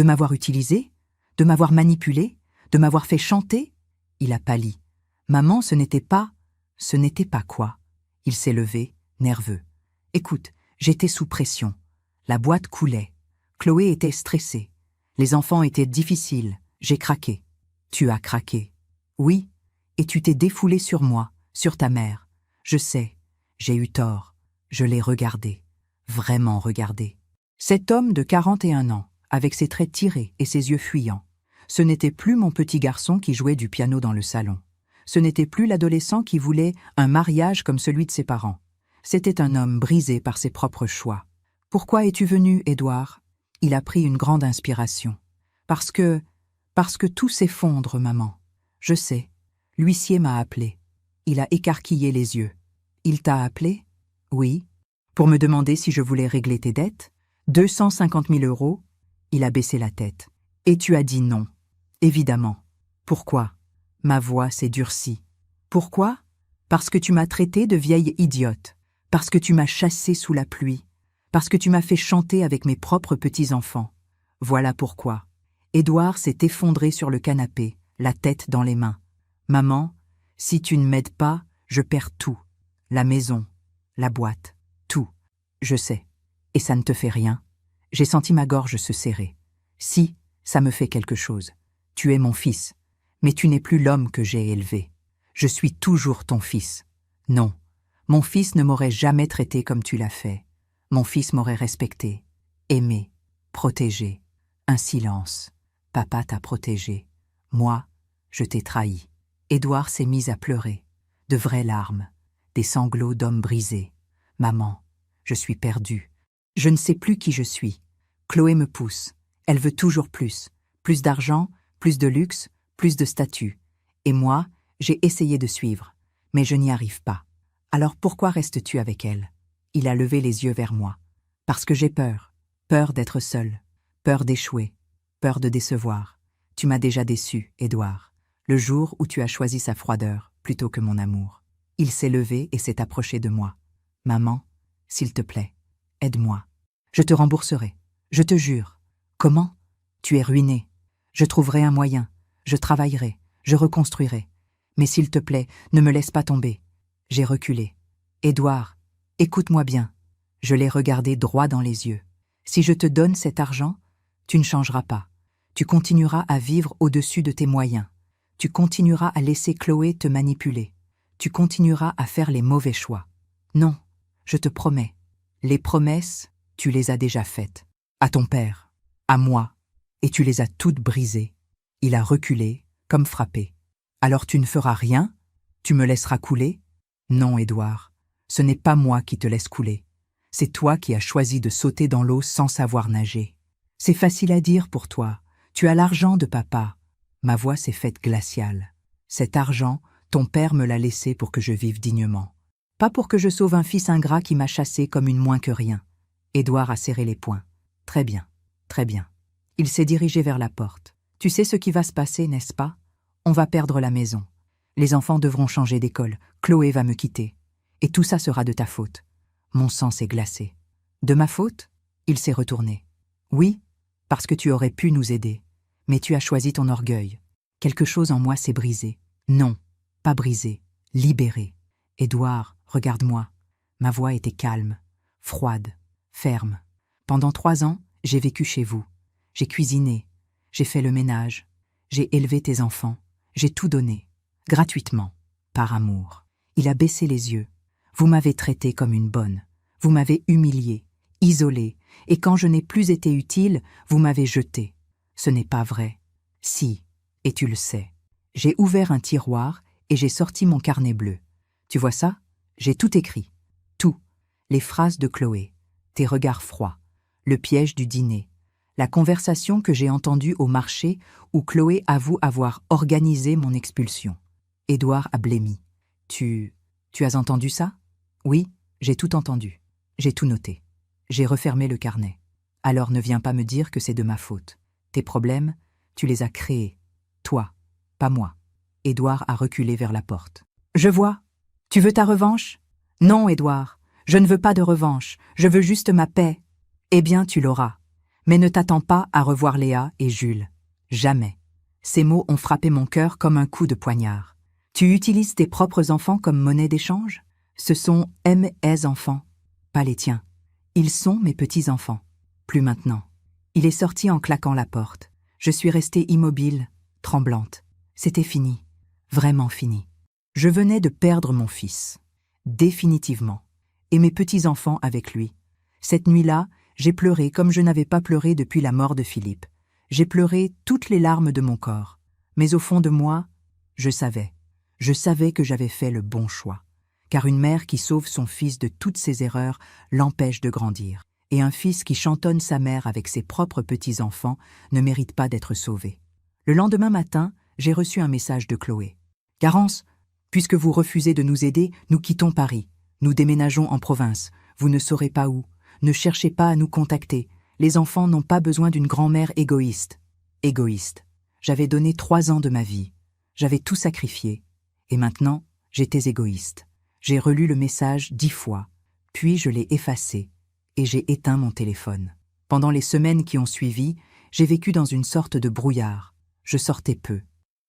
m'avoir utilisé? De m'avoir manipulé? De m'avoir fait chanter? Il a pâli. Maman, ce n'était pas quoi? Il s'est levé, nerveux. Écoute, j'étais sous pression. La boîte coulait. Chloé était stressée. Les enfants étaient difficiles. J'ai craqué. Tu as craqué. Oui, et tu t'es défoulé sur moi, sur ta mère. Je sais, j'ai eu tort. Je l'ai regardé. Vraiment regardé. Cet homme de 41 ans, avec ses traits tirés et ses yeux fuyants, ce n'était plus mon petit garçon qui jouait du piano dans le salon. Ce n'était plus l'adolescent qui voulait un mariage comme celui de ses parents. C'était un homme brisé par ses propres choix. « Pourquoi es-tu venu, Édouard ?» Il a pris une grande inspiration. « Parce que tout s'effondre, maman. Je sais. L'huissier m'a appelé. Il a écarquillé les yeux. Il t'a appelé? Oui. Pour me demander si je voulais régler tes dettes? 250 000 €. Il a baissé la tête. Et tu as dit non. Évidemment. Pourquoi? Ma voix s'est durcie. Pourquoi? Parce que tu m'as traitée de vieille idiote, parce que tu m'as chassée sous la pluie, parce que tu m'as fait chanter avec mes propres petits-enfants. Voilà pourquoi. Édouard s'est effondré sur le canapé, la tête dans les mains. Maman, si tu ne m'aides pas, je perds tout. La maison, la boîte, tout. Je sais. Et ça ne te fait rien? J'ai senti ma gorge se serrer. Si, ça me fait quelque chose. Tu es mon fils, mais tu n'es plus l'homme que j'ai élevé. Je suis toujours ton fils. Non, mon fils ne m'aurait jamais traité comme tu l'as fait. Mon fils m'aurait respecté, aimé, protégé. Un silence. Papa t'a protégé. Moi, je t'ai trahi. Édouard s'est mis à pleurer. De vraies larmes. Des sanglots d'homme brisé. Maman, je suis perdu. Je ne sais plus qui je suis. Chloé me pousse. Elle veut toujours plus. Plus d'argent, plus de luxe, plus de statut. Et moi, j'ai essayé de suivre. Mais je n'y arrive pas. Alors pourquoi restes-tu avec elle? Il a levé les yeux vers moi. Parce que j'ai peur. Peur d'être seul. Peur d'échouer. Peur de décevoir. Tu m'as déjà déçu, Édouard. Le jour où tu as choisi sa froideur plutôt que mon amour. Il s'est levé et s'est approché de moi. Maman, s'il te plaît, aide-moi. Je te rembourserai. Je te jure. Comment? Tu es ruiné. Je trouverai un moyen. Je travaillerai. Je reconstruirai. Mais s'il te plaît, ne me laisse pas tomber. J'ai reculé. Édouard, écoute-moi bien. Je l'ai regardé droit dans les yeux. Si je te donne cet argent, tu ne changeras pas. Tu continueras à vivre au-dessus de tes moyens. Tu continueras à laisser Chloé te manipuler. Tu continueras à faire les mauvais choix. Non, je te promets. Les promesses, tu les as déjà faites. À ton père, à moi, et tu les as toutes brisées. Il a reculé, comme frappé. Alors tu ne feras rien? Tu me laisseras couler? Non, Édouard, ce n'est pas moi qui te laisse couler. C'est toi qui as choisi de sauter dans l'eau sans savoir nager. C'est facile à dire pour toi. Tu as l'argent de papa. Ma voix s'est faite glaciale. Cet argent, ton père me l'a laissé pour que je vive dignement. Pas pour que je sauve un fils ingrat qui m'a chassé comme une moins que rien. Édouard a serré les poings. Très bien, très bien. Il s'est dirigé vers la porte. Tu sais ce qui va se passer, n'est-ce pas? On va perdre la maison. Les enfants devront changer d'école. Chloé va me quitter. Et tout ça sera de ta faute. Mon sang s'est glacé. De ma faute? Il s'est retourné. Oui, parce que tu aurais pu nous aider. Mais tu as choisi ton orgueil. Quelque chose en moi s'est brisé. Non, pas brisé, libéré. Édouard, regarde-moi. Ma voix était calme, froide, ferme. Pendant 3 ans, j'ai vécu chez vous. J'ai cuisiné, j'ai fait le ménage, j'ai élevé tes enfants, j'ai tout donné, gratuitement, par amour. Il a baissé les yeux. Vous m'avez traité comme une bonne. Vous m'avez humilié, isolé, et quand je n'ai plus été utile, vous m'avez jeté. Ce n'est pas vrai. Si, et tu le sais. J'ai ouvert un tiroir et j'ai sorti mon carnet bleu. Tu vois ça? J'ai tout écrit. Tout. Les phrases de Chloé, tes regards froids, le piège du dîner, la conversation que j'ai entendue au marché où Chloé avoue avoir organisé mon expulsion. Édouard a blêmi. Tu as entendu ça? Oui, j'ai tout entendu. J'ai tout noté. J'ai refermé le carnet. Alors ne viens pas me dire que c'est de ma faute. Tes problèmes, tu les as créés. Toi, pas moi. Édouard a reculé vers la porte. Je vois. Tu veux ta revanche? Non, Édouard. Je ne veux pas de revanche. Je veux juste ma paix. Eh bien, tu l'auras. Mais ne t'attends pas à revoir Léa et Jules. Jamais. Ces mots ont frappé mon cœur comme un coup de poignard. Tu utilises tes propres enfants comme monnaie d'échange? Ce sont mes enfants, pas les tiens. Ils sont mes petits-enfants. Plus maintenant. Il est sorti en claquant la porte. Je suis restée immobile, tremblante. C'était fini. Vraiment fini. Je venais de perdre mon fils. Définitivement. Et mes petits-enfants avec lui. Cette nuit-là, j'ai pleuré comme je n'avais pas pleuré depuis la mort de Philippe. J'ai pleuré toutes les larmes de mon corps. Mais au fond de moi, je savais. Je savais que j'avais fait le bon choix. Car une mère qui sauve son fils de toutes ses erreurs l'empêche de grandir. Et un fils qui chantonne sa mère avec ses propres petits-enfants ne mérite pas d'être sauvé. Le lendemain matin, j'ai reçu un message de Chloé. « Garance, puisque vous refusez de nous aider, nous quittons Paris. Nous déménageons en province. Vous ne saurez pas où. Ne cherchez pas à nous contacter. Les enfants n'ont pas besoin d'une grand-mère égoïste. » Égoïste. J'avais donné 3 ans de ma vie. J'avais tout sacrifié. Et maintenant, j'étais égoïste. J'ai relu le message 10 fois, puis je l'ai effacé, et j'ai éteint mon téléphone. Pendant les semaines qui ont suivi, j'ai vécu dans une sorte de brouillard. Je sortais peu.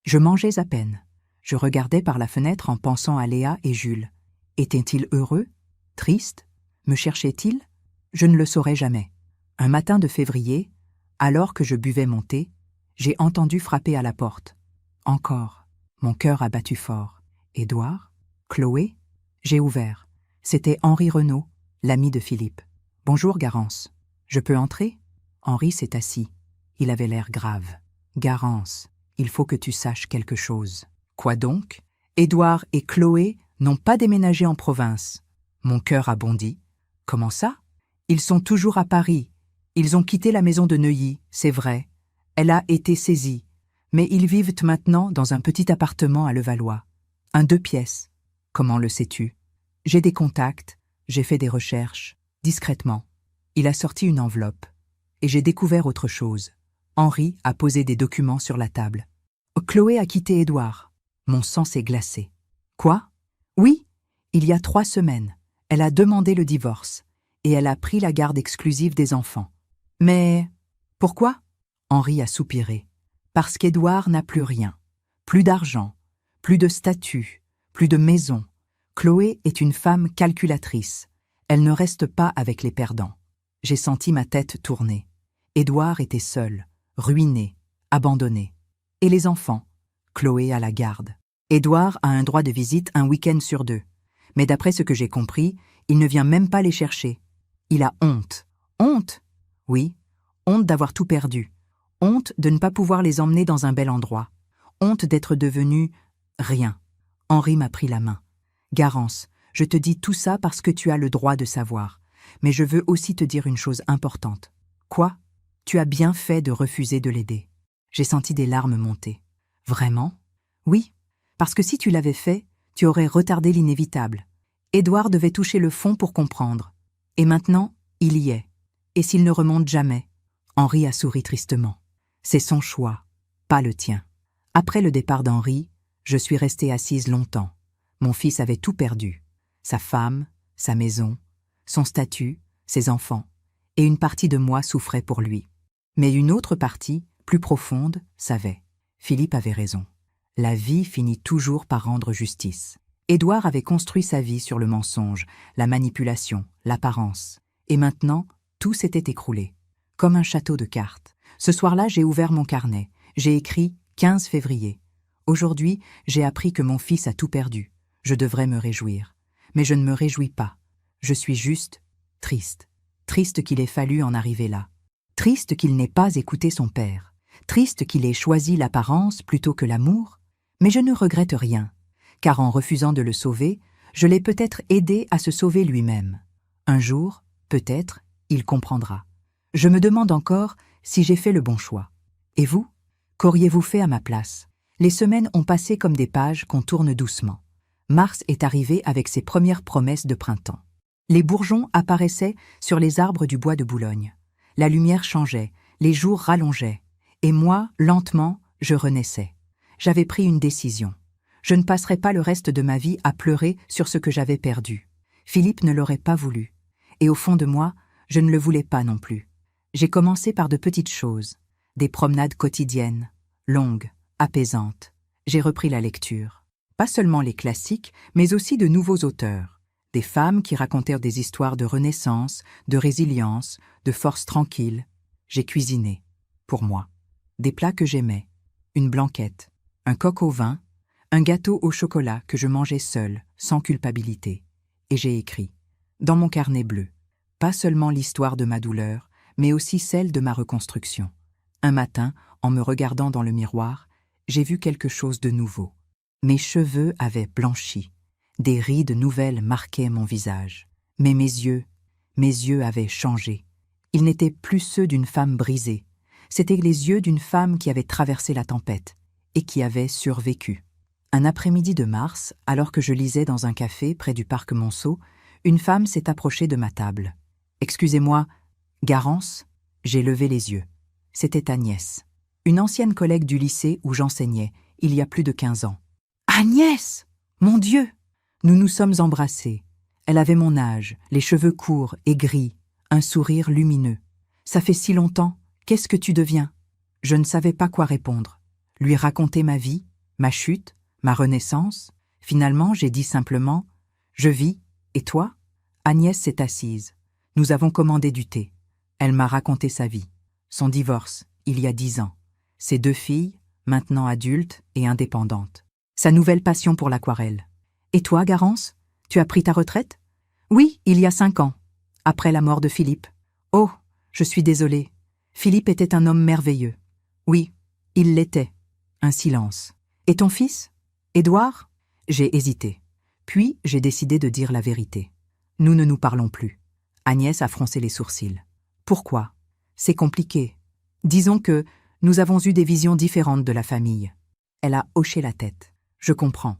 Je mangeais à peine. Je regardais par la fenêtre en pensant à Léa et Jules. Étaient-ils heureux? Tristes? Me cherchaient-ils? Je ne le saurais jamais. Un matin de février, alors que je buvais mon thé, j'ai entendu frapper à la porte. Encore. Mon cœur a battu fort. Édouard? Chloé? J'ai ouvert. C'était Henri Renaud, l'ami de Philippe. « Bonjour, Garance. Je peux entrer ?» Henri s'est assis. Il avait l'air grave. « Garance, il faut que tu saches quelque chose. »« Quoi donc ?»« Édouard et Chloé n'ont pas déménagé en province. » Mon cœur a bondi. « Comment ça ?»« Ils sont toujours à Paris. Ils ont quitté la maison de Neuilly, c'est vrai. Elle a été saisie. Mais ils vivent maintenant dans un petit appartement à Levallois. Un 2 pièces. Comment le sais-tu ? J'ai des contacts, j'ai fait des recherches, discrètement. Il a sorti une enveloppe. Et j'ai découvert autre chose. Henri a posé des documents sur la table. Chloé a quitté Édouard. Mon sang s'est glacé. Quoi ? Oui, il y a 3 semaines. Elle a demandé le divorce. Et elle a pris la garde exclusive des enfants. Mais pourquoi ? Henri a soupiré. Parce qu'Édouard n'a plus rien. Plus d'argent, plus de statut, plus de maison. Chloé est une femme calculatrice. Elle ne reste pas avec les perdants. J'ai senti ma tête tourner. Édouard était seul, ruiné, abandonné. Et les enfants ? Chloé a la garde. Édouard a un droit de visite un week-end sur 2. Mais d'après ce que j'ai compris, il ne vient même pas les chercher. Il a honte. Honte ? Oui, honte d'avoir tout perdu. Honte de ne pas pouvoir les emmener dans un bel endroit. Honte d'être devenu rien. Henri m'a pris la main. Garance, je te dis tout ça parce que tu as le droit de savoir. Mais je veux aussi te dire une chose importante. Quoi ? Tu as bien fait de refuser de l'aider. J'ai senti des larmes monter. Vraiment ? Oui, parce que si tu l'avais fait, tu aurais retardé l'inévitable. Édouard devait toucher le fond pour comprendre. Et maintenant, il y est. Et s'il ne remonte jamais ? Henri a souri tristement. C'est son choix, pas le tien. Après le départ d'Henri, je suis restée assise longtemps. Mon fils avait tout perdu. Sa femme, sa maison, son statut, ses enfants. Et une partie de moi souffrait pour lui. Mais une autre partie, plus profonde, savait. Philippe avait raison. La vie finit toujours par rendre justice. Édouard avait construit sa vie sur le mensonge, la manipulation, l'apparence. Et maintenant, tout s'était écroulé. Comme un château de cartes. Ce soir-là, j'ai ouvert mon carnet. J'ai écrit 15 février. Aujourd'hui, j'ai appris que mon fils a tout perdu. Je devrais me réjouir. Mais je ne me réjouis pas. Je suis juste triste. Triste qu'il ait fallu en arriver là. Triste qu'il n'ait pas écouté son père. Triste qu'il ait choisi l'apparence plutôt que l'amour. Mais je ne regrette rien. Car en refusant de le sauver, je l'ai peut-être aidé à se sauver lui-même. Un jour, peut-être, il comprendra. Je me demande encore si j'ai fait le bon choix. Et vous ? Qu'auriez-vous fait à ma place ? Les semaines ont passé comme des pages qu'on tourne doucement. Mars est arrivé avec ses premières promesses de printemps. Les bourgeons apparaissaient sur les arbres du bois de Boulogne. La lumière changeait, les jours rallongeaient. Et moi, lentement, je renaissais. J'avais pris une décision. Je ne passerai pas le reste de ma vie à pleurer sur ce que j'avais perdu. Philippe ne l'aurait pas voulu. Et au fond de moi, je ne le voulais pas non plus. J'ai commencé par de petites choses, des promenades quotidiennes, longues, apaisantes. J'ai repris la lecture. Pas seulement les classiques, mais aussi de nouveaux auteurs. Des femmes qui racontèrent des histoires de renaissance, de résilience, de force tranquille. J'ai cuisiné, pour moi. Des plats que j'aimais. Une blanquette, un coq au vin, un gâteau au chocolat que je mangeais seul, sans culpabilité. Et j'ai écrit, dans mon carnet bleu, pas seulement l'histoire de ma douleur, mais aussi celle de ma reconstruction. Un matin, en me regardant dans le miroir, j'ai vu quelque chose de nouveau. Mes cheveux avaient blanchi. Des rides nouvelles marquaient mon visage. Mais mes yeux avaient changé. Ils n'étaient plus ceux d'une femme brisée. C'étaient les yeux d'une femme qui avait traversé la tempête et qui avait survécu. Un après-midi de mars, alors que je lisais dans un café près du parc Monceau, une femme s'est approchée de ma table. « Excusez-moi, Garance ?» J'ai levé les yeux. C'était Agnès. Une ancienne collègue du lycée où j'enseignais, il y a plus de 15 ans. Agnès! Mon Dieu! Nous nous sommes embrassés. Elle avait mon âge, les cheveux courts et gris, un sourire lumineux. Ça fait si longtemps, qu'est-ce que tu deviens? Je ne savais pas quoi répondre. Lui raconter ma vie, ma chute, ma renaissance. Finalement, j'ai dit simplement « Je vis, et toi ?» Agnès s'est assise. Nous avons commandé du thé. Elle m'a raconté sa vie. Son divorce, il y a 10 ans. Ses 2 filles, maintenant adultes et indépendantes. Sa nouvelle passion pour l'aquarelle. Et toi, Garance, tu as pris ta retraite? Oui, il y a 5 ans, après la mort de Philippe. Oh, je suis désolée. Philippe était un homme merveilleux. Oui, il l'était. Un silence. Et ton fils? Édouard? J'ai hésité. Puis, j'ai décidé de dire la vérité. Nous ne nous parlons plus. Agnès a froncé les sourcils. Pourquoi? C'est compliqué. Disons que nous avons eu des visions différentes de la famille. Elle a hoché la tête. Je comprends.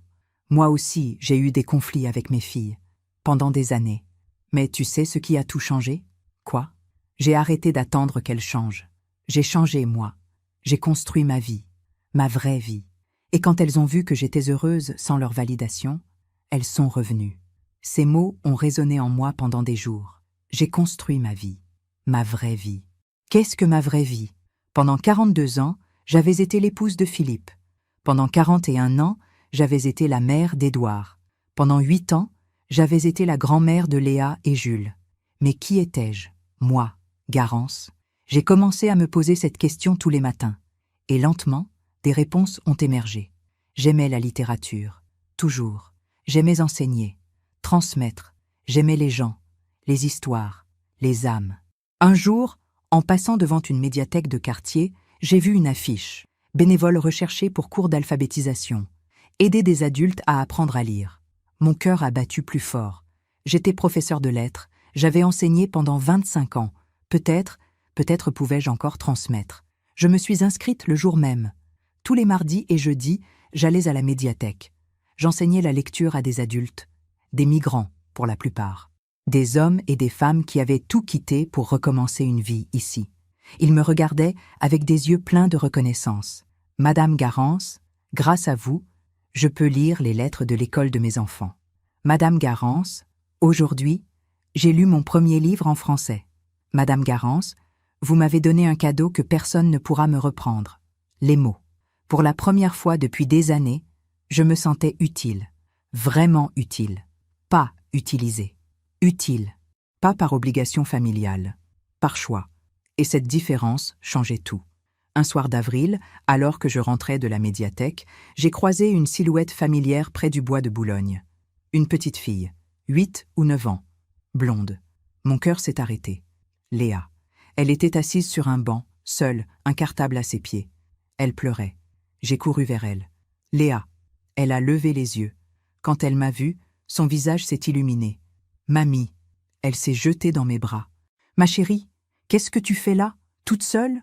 Moi aussi, j'ai eu des conflits avec mes filles. Pendant des années. Mais tu sais ce qui a tout changé? Quoi? J'ai arrêté d'attendre qu'elles changent. J'ai changé, moi. J'ai construit ma vie. Ma vraie vie. Et quand elles ont vu que j'étais heureuse sans leur validation, elles sont revenues. Ces mots ont résonné en moi pendant des jours. J'ai construit ma vie. Ma vraie vie. Qu'est-ce que ma vraie vie? Pendant 42 ans, j'avais été l'épouse de Philippe. Pendant 41 ans, j'avais été la mère d'Édouard. Pendant 8 ans, j'avais été la grand-mère de Léa et Jules. Mais qui étais-je? Moi, Garance. J'ai commencé à me poser cette question tous les matins. Et lentement, des réponses ont émergé. J'aimais la littérature. Toujours. J'aimais enseigner. Transmettre. J'aimais les gens. Les histoires. Les âmes. Un jour, en passant devant une médiathèque de quartier, j'ai vu une affiche. Bénévole recherché pour cours d'alphabétisation. Aider des adultes à apprendre à lire. Mon cœur a battu plus fort. J'étais professeur de lettres. J'avais enseigné pendant 25 ans. Peut-être pouvais-je encore transmettre. Je me suis inscrite le jour même. Tous les mardis et jeudis, j'allais à la médiathèque. J'enseignais la lecture à des adultes. Des migrants, pour la plupart. Des hommes et des femmes qui avaient tout quitté pour recommencer une vie ici. Ils me regardaient avec des yeux pleins de reconnaissance. « Madame Garance, grâce à vous, je peux lire les lettres de l'école de mes enfants. Madame Garance, aujourd'hui, j'ai lu mon premier livre en français. Madame Garance, vous m'avez donné un cadeau que personne ne pourra me reprendre. Les mots. Pour la première fois depuis des années, je me sentais utile. Vraiment utile. Pas utilisé. Utile. Pas par obligation familiale. Par choix. Et cette différence changeait tout. Un soir d'avril, alors que je rentrais de la médiathèque, j'ai croisé une silhouette familière près du bois de Boulogne. Une petite fille, 8 ou 9 ans, blonde. Mon cœur s'est arrêté. Léa. Elle était assise sur un banc, seule, un cartable à ses pieds. Elle pleurait. J'ai couru vers elle. Léa. Elle a levé les yeux. Quand elle m'a vue, son visage s'est illuminé. Mamie. Elle s'est jetée dans mes bras. Ma chérie, qu'est-ce que tu fais là, toute seule?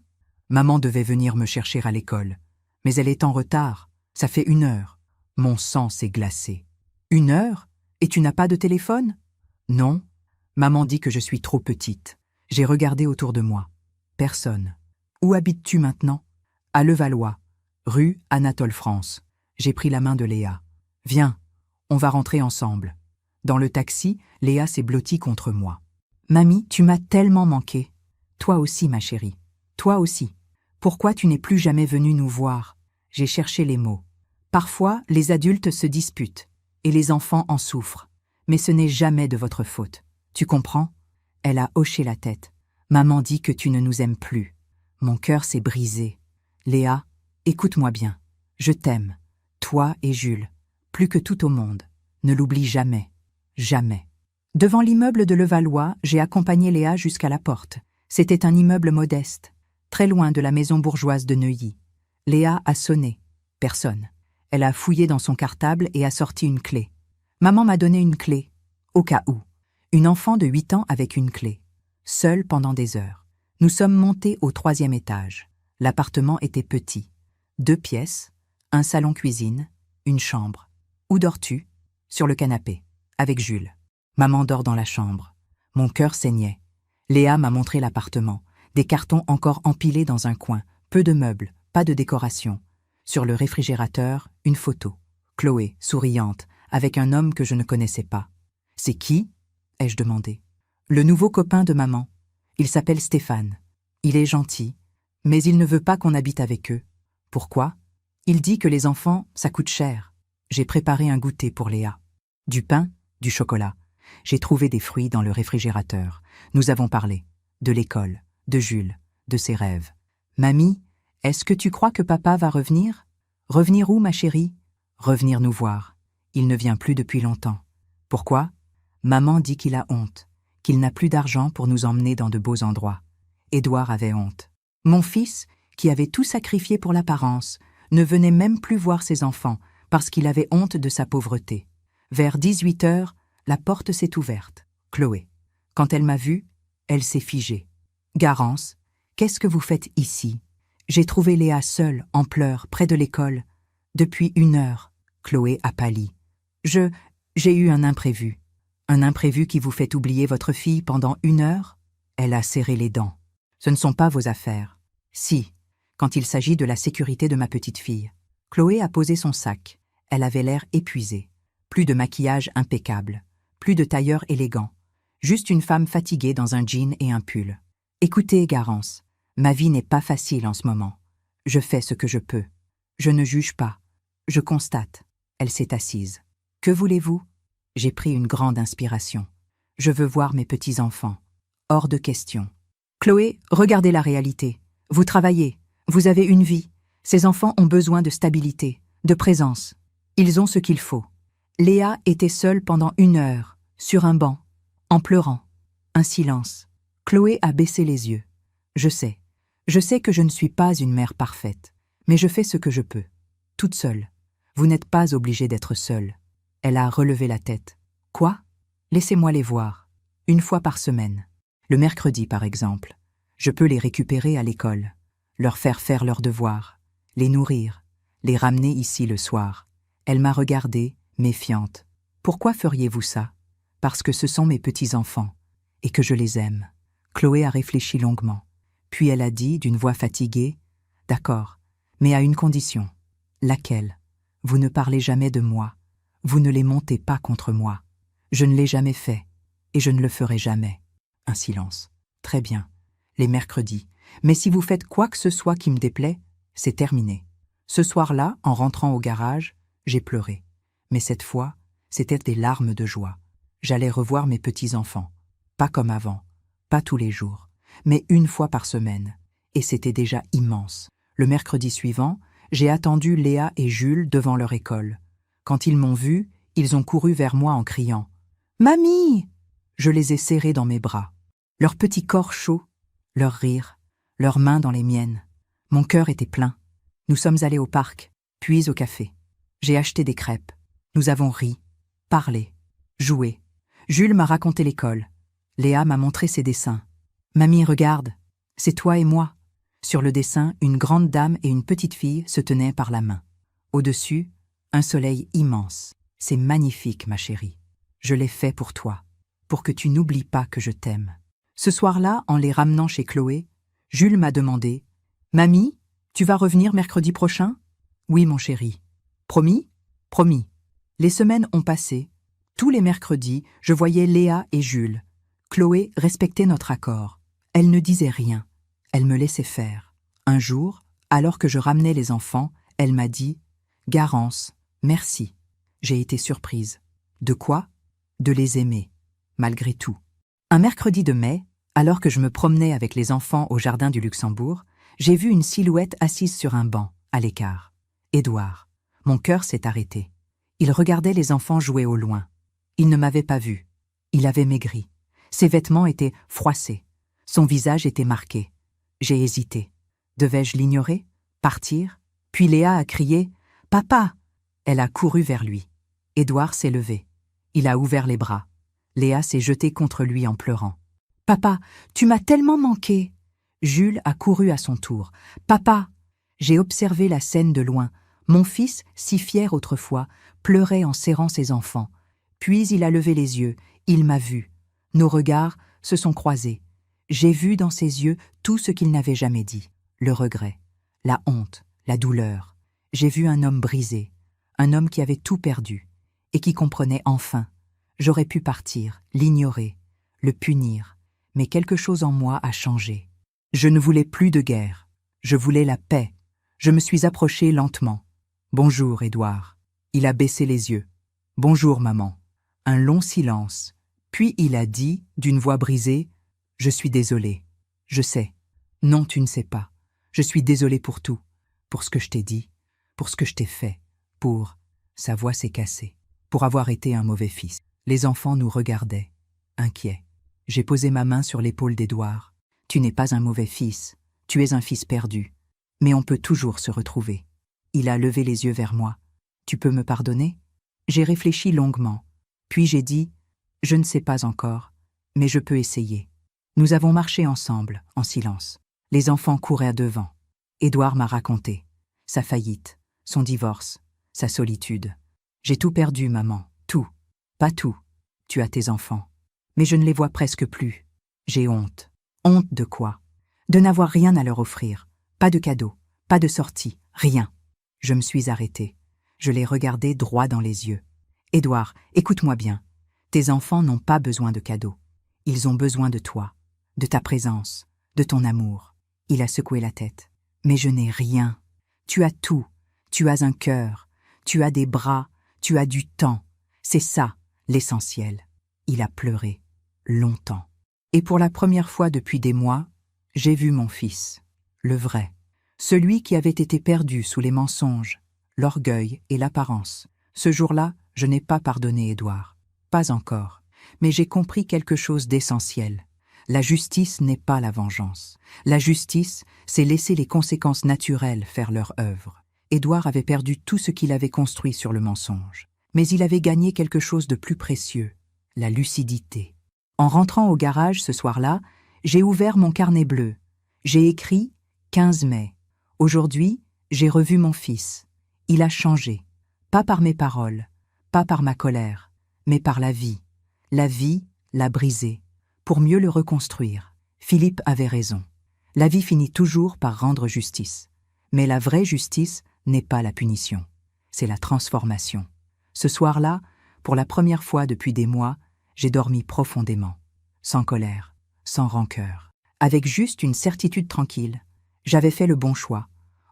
Maman devait venir me chercher à l'école. Mais elle est en retard. Ça fait 1 heure. Mon sang s'est glacé. 1 heure? Et tu n'as pas de téléphone? Non. Maman dit que je suis trop petite. J'ai regardé autour de moi. Personne. Où habites-tu maintenant? À Levallois, rue Anatole France. J'ai pris la main de Léa. Viens, on va rentrer ensemble. Dans le taxi, Léa s'est blottie contre moi. Mamie, tu m'as tellement manqué. Toi aussi, ma chérie. Toi aussi. Pourquoi tu n'es plus jamais venue nous voir? J'ai cherché les mots. Parfois, les adultes se disputent, et les enfants en souffrent. Mais ce n'est jamais de votre faute. Tu comprends? Elle a hoché la tête. Maman dit que tu ne nous aimes plus. Mon cœur s'est brisé. Léa, écoute-moi bien. Je t'aime. Toi et Jules. Plus que tout au monde. Ne l'oublie jamais. Jamais. Devant l'immeuble de Levallois, j'ai accompagné Léa jusqu'à la porte. C'était un immeuble modeste, très loin de la maison bourgeoise de Neuilly. Léa a sonné. Personne. Elle a fouillé dans son cartable et a sorti une clé. Maman m'a donné une clé, au cas où. Une enfant de 8 ans avec une clé. Seule pendant des heures. Nous sommes montés au 3e étage. L'appartement était petit. 2 pièces, un salon-cuisine, une chambre. Où dors-tu? Sur le canapé, avec Jules. Maman dort dans la chambre. Mon cœur saignait. Léa m'a montré l'appartement. Des cartons encore empilés dans un coin. Peu de meubles, pas de décoration. Sur le réfrigérateur, une photo. Chloé, souriante, avec un homme que je ne connaissais pas. « C'est qui ?» ai-je demandé. « Le nouveau copain de maman. Il s'appelle Stéphane. Il est gentil, mais il ne veut pas qu'on habite avec eux. Pourquoi? Il dit que les enfants, ça coûte cher. J'ai préparé un goûter pour Léa. Du pain, du chocolat. J'ai trouvé des fruits dans le réfrigérateur. Nous avons parlé. De l'école, de Jules, de ses rêves. Mamie, est-ce que tu crois que papa va revenir? Revenir où, ma chérie? Revenir nous voir. Il ne vient plus depuis longtemps. Pourquoi? Maman dit qu'il a honte, qu'il n'a plus d'argent pour nous emmener dans de beaux endroits. Édouard avait honte. Mon fils, qui avait tout sacrifié pour l'apparence, ne venait même plus voir ses enfants parce qu'il avait honte de sa pauvreté. Vers 18 heures, la porte s'est ouverte. Chloé. Quand elle m'a vue, elle s'est figée. Garance, qu'est-ce que vous faites ici? J'ai trouvé Léa seule, en pleurs, près de l'école. Depuis 1 heure. Chloé a pâli. J'ai eu un imprévu. Un imprévu qui vous fait oublier votre fille pendant 1 heure? Elle a serré les dents. Ce ne sont pas vos affaires. Si, quand il s'agit de la sécurité de ma petite fille. Chloé a posé son sac. Elle avait l'air épuisée. Plus de maquillage impeccable. Plus de tailleur élégant. Juste une femme fatiguée dans un jean et un pull. Écoutez, Garance, ma vie n'est pas facile en ce moment. Je fais ce que je peux. Je ne juge pas. Je constate. Elle s'est assise. Que voulez-vous? J'ai pris une grande inspiration. Je veux voir mes petits-enfants. Hors de question. Chloé, regardez la réalité. Vous travaillez. Vous avez une vie. Ces enfants ont besoin de stabilité, de présence. Ils ont ce qu'il faut. Léa était seule pendant 1 heure, sur un banc, en pleurant. Un silence. Chloé a baissé les yeux. Je sais que je ne suis pas une mère parfaite, mais je fais ce que je peux. Toute seule. Vous n'êtes pas obligée d'être seule. Elle a relevé la tête. Quoi? Laissez-moi les voir. 1 fois par semaine. Le mercredi, par exemple. Je peux les récupérer à l'école, leur faire leurs devoirs, les nourrir, les ramener ici le soir. Elle m'a regardée, méfiante. Pourquoi feriez-vous ça? Parce que ce sont mes petits-enfants, et que je les aime. Chloé a réfléchi longuement. Puis elle a dit, d'une voix fatiguée, « D'accord, mais à une condition. » Laquelle? Vous ne parlez jamais de moi. Vous ne les montez pas contre moi. Je ne l'ai jamais fait, et je ne le ferai jamais. Un silence. Très bien. Les mercredis. Mais si vous faites quoi que ce soit qui me déplaît, c'est terminé. Ce soir-là, en rentrant au garage, j'ai pleuré. Mais cette fois, c'était des larmes de joie. J'allais revoir mes petits-enfants. Pas comme avant, pas tous les jours, mais 1 fois par semaine. Et c'était déjà immense. Le mercredi suivant, j'ai attendu Léa et Jules devant leur école. Quand ils m'ont vu, ils ont couru vers moi en criant « Mamie !» Je les ai serrés dans mes bras. Leur petit corps chaud, leur rire, leurs mains dans les miennes. Mon cœur était plein. Nous sommes allés au parc, puis au café. J'ai acheté des crêpes. Nous avons ri, parlé, joué. Jules m'a raconté l'école. Léa m'a montré ses dessins. « Mamie, regarde, c'est toi et moi. » Sur le dessin, une grande dame et une petite fille se tenaient par la main. Au-dessus, un soleil immense. C'est magnifique, ma chérie. Je l'ai fait pour toi, pour que tu n'oublies pas que je t'aime. Ce soir-là, en les ramenant chez Chloé, Jules m'a demandé « Mamie, tu vas revenir mercredi prochain ?»« Oui, mon chéri. »« Promis ?»« Promis. » Les semaines ont passé. Tous les mercredis, je voyais Léa et Jules. Chloé respectait notre accord. Elle ne disait rien. Elle me laissait faire. Un jour, alors que je ramenais les enfants, elle m'a dit « Garance, merci. » J'ai été surprise. De quoi? De les aimer, malgré tout. Un mercredi de mai, alors que je me promenais avec les enfants au jardin du Luxembourg, j'ai vu une silhouette assise sur un banc, à l'écart. Édouard. Mon cœur s'est arrêté. Il regardait les enfants jouer au loin. Il ne m'avait pas vu. Il avait maigri. Ses vêtements étaient froissés. Son visage était marqué. J'ai hésité. Devais-je l'ignorer? Partir? Puis Léa a crié « Papa !» Elle a couru vers lui. Édouard s'est levé. Il a ouvert les bras. Léa s'est jetée contre lui en pleurant. « Papa, tu m'as tellement manqué !» Jules a couru à son tour. « Papa !» J'ai observé la scène de loin. Mon fils, si fier autrefois, pleurait en serrant ses enfants. Puis il a levé les yeux. Il m'a vu. Nos regards se sont croisés. J'ai vu dans ses yeux tout ce qu'il n'avait jamais dit. Le regret, la honte, la douleur. J'ai vu un homme brisé, un homme qui avait tout perdu, et qui comprenait enfin. J'aurais pu partir, l'ignorer, le punir, mais quelque chose en moi a changé. Je ne voulais plus de guerre, je voulais la paix. Je me suis approché lentement. « Bonjour, Édouard. » Il a baissé les yeux. « Bonjour, maman. » Un long silence. Puis il a dit, d'une voix brisée, « Je suis désolé. Je sais. Non, tu ne sais pas. Je suis désolé pour tout. Pour ce que je t'ai dit, pour ce que je t'ai fait, pour... » Sa voix s'est cassée. Pour avoir été un mauvais fils. Les enfants nous regardaient, inquiets. J'ai posé ma main sur l'épaule d'Édouard. « Tu n'es pas un mauvais fils. Tu es un fils perdu. Mais on peut toujours se retrouver. » Il a levé les yeux vers moi. « Tu peux me pardonner ?» J'ai réfléchi longuement. Puis j'ai dit « Je ne sais pas encore, mais je peux essayer. » Nous avons marché ensemble, en silence. Les enfants couraient devant. Édouard m'a raconté sa faillite, son divorce, sa solitude. « J'ai tout perdu, maman, tout. Pas tout. Tu as tes enfants. Mais je ne les vois presque plus. J'ai honte. Honte de quoi? De n'avoir rien à leur offrir. Pas de cadeaux, pas de sortie, rien. » Je me suis arrêtée. Je l'ai regardé droit dans les yeux. « Édouard, écoute-moi bien. Tes enfants n'ont pas besoin de cadeaux. Ils ont besoin de toi, de ta présence, de ton amour. » Il a secoué la tête. « Mais je n'ai rien. Tu as tout. Tu as un cœur. Tu as des bras. Tu as du temps. C'est ça, l'essentiel. » Il a pleuré. Longtemps. Et pour la première fois depuis des mois, j'ai vu mon fils, le vrai. Celui qui avait été perdu sous les mensonges, l'orgueil et l'apparence. Ce jour-là, je n'ai pas pardonné Édouard. Pas encore. Mais j'ai compris quelque chose d'essentiel. La justice n'est pas la vengeance. La justice, c'est laisser les conséquences naturelles faire leur œuvre. Édouard avait perdu tout ce qu'il avait construit sur le mensonge. Mais il avait gagné quelque chose de plus précieux, la lucidité. En rentrant au garage ce soir-là, j'ai ouvert mon carnet bleu. J'ai écrit 15 mai. Aujourd'hui, j'ai revu mon fils. Il a changé. Pas par mes paroles, pas par ma colère, mais par la vie. La vie l'a brisé, pour mieux le reconstruire. Philippe avait raison. La vie finit toujours par rendre justice. Mais la vraie justice n'est pas la punition. C'est la transformation. Ce soir-là, pour la première fois depuis des mois, j'ai dormi profondément. Sans colère, sans rancœur. Avec juste une certitude tranquille. J'avais fait le bon choix.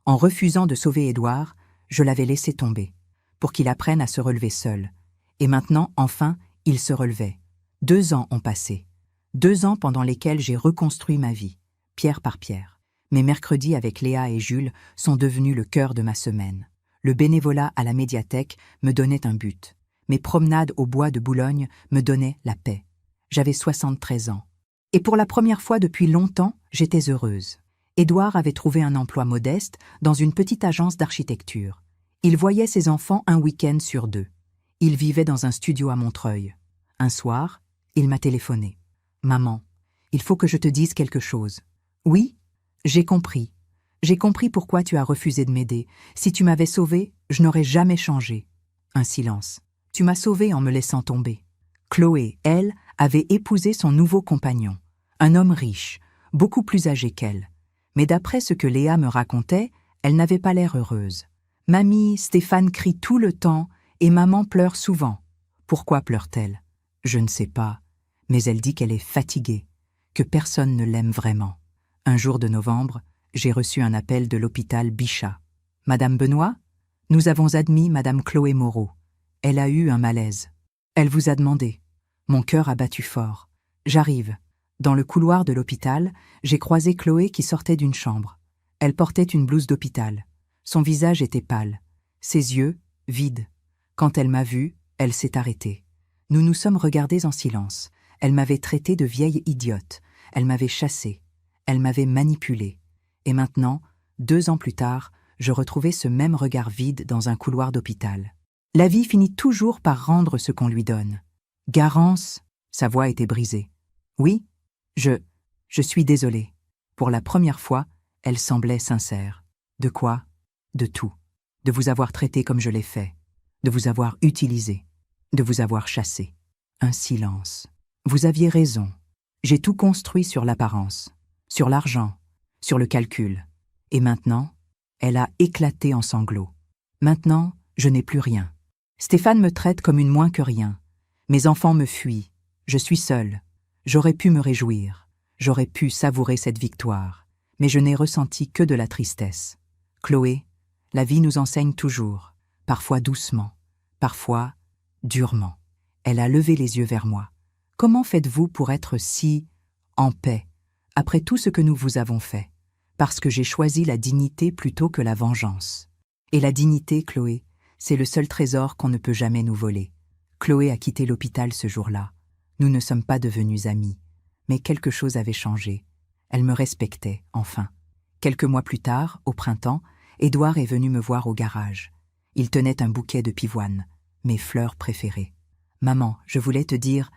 En refusant de sauver Édouard, je l'avais laissé tomber, pour qu'il apprenne à se relever seul. Et maintenant, enfin, il se relevait. 2 ans ont passé. 2 ans pendant lesquels j'ai reconstruit ma vie, pierre par pierre. Mes mercredis avec Léa et Jules sont devenus le cœur de ma semaine. Le bénévolat à la médiathèque me donnait un but. Mes promenades au bois de Boulogne me donnaient la paix. J'avais 73 ans. Et pour la première fois depuis longtemps, j'étais heureuse. Édouard avait trouvé un emploi modeste dans une petite agence d'architecture. Il voyait ses enfants un week-end sur 2. Il vivait dans un studio à Montreuil. Un soir, il m'a téléphoné. « Maman, il faut que je te dise quelque chose. »« Oui, j'ai compris. J'ai compris pourquoi tu as refusé de m'aider. Si tu m'avais sauvée, je n'aurais jamais changé. » Un silence. « Tu m'as sauvée en me laissant tomber. » Chloé, elle, avait épousé son nouveau compagnon, un homme riche, beaucoup plus âgé qu'elle. Mais d'après ce que Léa me racontait, elle n'avait pas l'air heureuse. « Mamie, Stéphane crie tout le temps et maman pleure souvent. » Pourquoi pleure-t-elle? Je ne sais pas, mais elle dit qu'elle est fatiguée, que personne ne l'aime vraiment. Un jour de novembre, j'ai reçu un appel de l'hôpital Bichat. « Madame Benoît, nous avons admis Madame Chloé Moreau. Elle a eu un malaise. Elle vous a demandé. » Mon cœur a battu fort. J'arrive. Dans le couloir de l'hôpital, j'ai croisé Chloé qui sortait d'une chambre. Elle portait une blouse d'hôpital. Son visage était pâle, ses yeux vides. Quand elle m'a vue, elle s'est arrêtée. Nous nous sommes regardés en silence. Elle m'avait traitée de vieille idiote. Elle m'avait chassée. Elle m'avait manipulée. Et maintenant, 2 ans plus tard, je retrouvais ce même regard vide dans un couloir d'hôpital. La vie finit toujours par rendre ce qu'on lui donne. Garance, sa voix était brisée. Oui, je suis désolée. Pour la première fois, elle semblait sincère. De quoi? De tout. De vous avoir traité comme je l'ai fait. De vous avoir utilisé. De vous avoir chassé. Un silence. Vous aviez raison. J'ai tout construit sur l'apparence, sur l'argent, sur le calcul. Et maintenant, Elle a éclaté en sanglots. Maintenant, je n'ai plus rien. Stéphane me traite comme une moins que rien. Mes enfants me fuient. Je suis seule. J'aurais pu me réjouir. J'aurais pu savourer cette victoire. Mais je n'ai ressenti que de la tristesse. Chloé, la vie nous enseigne toujours, parfois doucement, parfois durement. Elle a levé les yeux vers moi. Comment faites-vous pour être si en paix, après tout ce que nous vous avons fait? Parce que j'ai choisi la dignité plutôt que la vengeance. Et la dignité, Chloé, c'est le seul trésor qu'on ne peut jamais nous voler. Chloé a quitté l'hôpital ce jour-là. Nous ne sommes pas devenus amis. Mais quelque chose avait changé. Elle me respectait, enfin. Quelques mois plus tard, au printemps, Édouard est venu me voir au garage. Il tenait un bouquet de pivoines, mes fleurs préférées. « Maman, je voulais te dire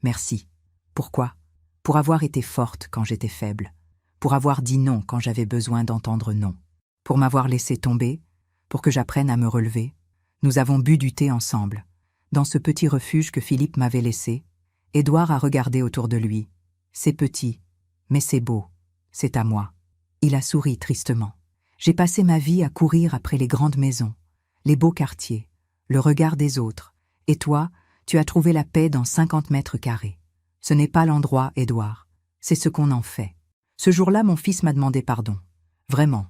merci. » Pourquoi? Pour avoir été forte quand j'étais faible. Pour avoir dit non quand j'avais besoin d'entendre non. Pour m'avoir laissé tomber, pour que j'apprenne à me relever. Nous avons bu du thé ensemble. Dans ce petit refuge que Philippe m'avait laissé, Édouard a regardé autour de lui. C'est petit, mais c'est beau. C'est à moi. Il a souri tristement. J'ai passé ma vie à courir après les grandes maisons, les beaux quartiers, le regard des autres. Et toi, tu as trouvé la paix dans 50 mètres carrés. Ce n'est pas l'endroit, Édouard. C'est ce qu'on en fait. Ce jour-là, mon fils m'a demandé pardon. Vraiment.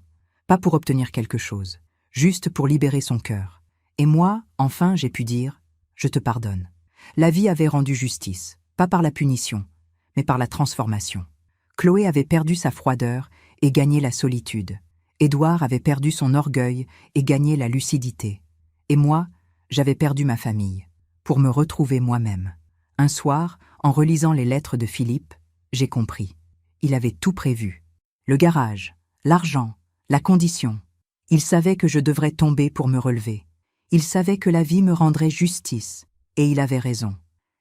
Pas pour obtenir quelque chose. Juste pour libérer son cœur. Et moi, enfin, j'ai pu dire « Je te pardonne ». La vie avait rendu justice, pas par la punition, mais par la transformation. Chloé avait perdu sa froideur et gagné la solitude. Édouard avait perdu son orgueil et gagné la lucidité. Et moi, j'avais perdu ma famille, pour me retrouver moi-même. Un soir, en relisant les lettres de Philippe, j'ai compris. Il avait tout prévu. Le garage, l'argent, la condition. Il savait que je devrais tomber pour me relever. Il savait que la vie me rendrait justice. Et il avait raison.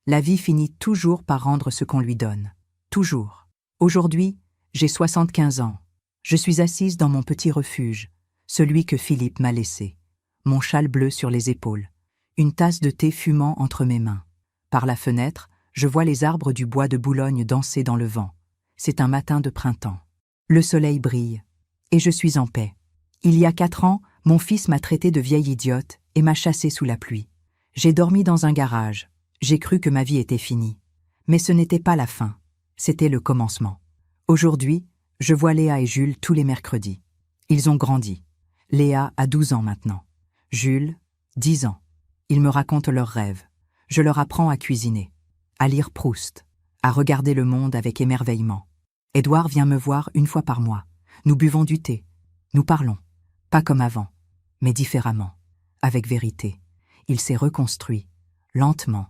La vie finit toujours par rendre ce qu'on lui donne. Toujours. Aujourd'hui, j'ai 75 ans. Je suis assise dans mon petit refuge, celui que Philippe m'a laissé. Mon châle bleu sur les épaules. Une tasse de thé fumant entre mes mains. Par la fenêtre, je vois les arbres du bois de Boulogne danser dans le vent. C'est un matin de printemps. Le soleil brille. Et je suis en paix. Il y a 4 ans, mon fils m'a traité de vieille idiote et m'a chassée sous la pluie. J'ai dormi dans un garage. J'ai cru que ma vie était finie. Mais ce n'était pas la fin. C'était le commencement. Aujourd'hui, je vois Léa et Jules tous les mercredis. Ils ont grandi. Léa a 12 ans maintenant. Jules, 10 ans. Ils me racontent leurs rêves. Je leur apprends à cuisiner, à lire Proust, à regarder le monde avec émerveillement. Édouard vient me voir une fois par mois. Nous buvons du thé. Nous parlons. Pas comme avant, mais différemment, avec vérité. Il s'est reconstruit, lentement,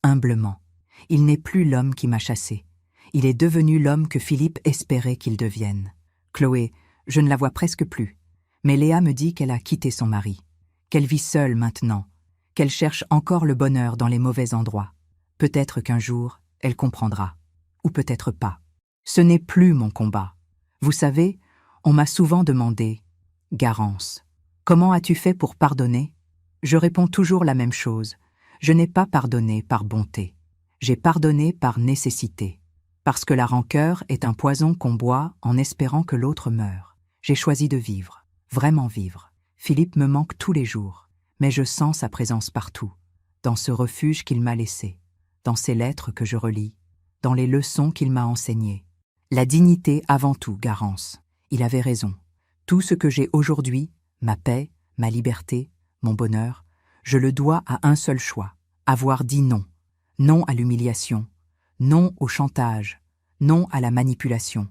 humblement. Il n'est plus l'homme qui m'a chassé. Il est devenu l'homme que Philippe espérait qu'il devienne. Chloé, je ne la vois presque plus. Mais Léa me dit qu'elle a quitté son mari, qu'elle vit seule maintenant, qu'elle cherche encore le bonheur dans les mauvais endroits. Peut-être qu'un jour, elle comprendra. Ou peut-être pas. Ce n'est plus mon combat. Vous savez, on m'a souvent demandé « Garance, comment as-tu fait pour pardonner ?» Je réponds toujours la même chose. Je n'ai pas pardonné par bonté. J'ai pardonné par nécessité. Parce que la rancœur est un poison qu'on boit en espérant que l'autre meure. J'ai choisi de vivre, vraiment vivre. Philippe me manque tous les jours, mais je sens sa présence partout, dans ce refuge qu'il m'a laissé, dans ces lettres que je relis, dans les leçons qu'il m'a enseignées. La dignité avant tout, Garance. Il avait raison. Tout ce que j'ai aujourd'hui, ma paix, ma liberté, mon bonheur, je le dois à un seul choix, avoir dit non. Non à l'humiliation, non au chantage, non à la manipulation.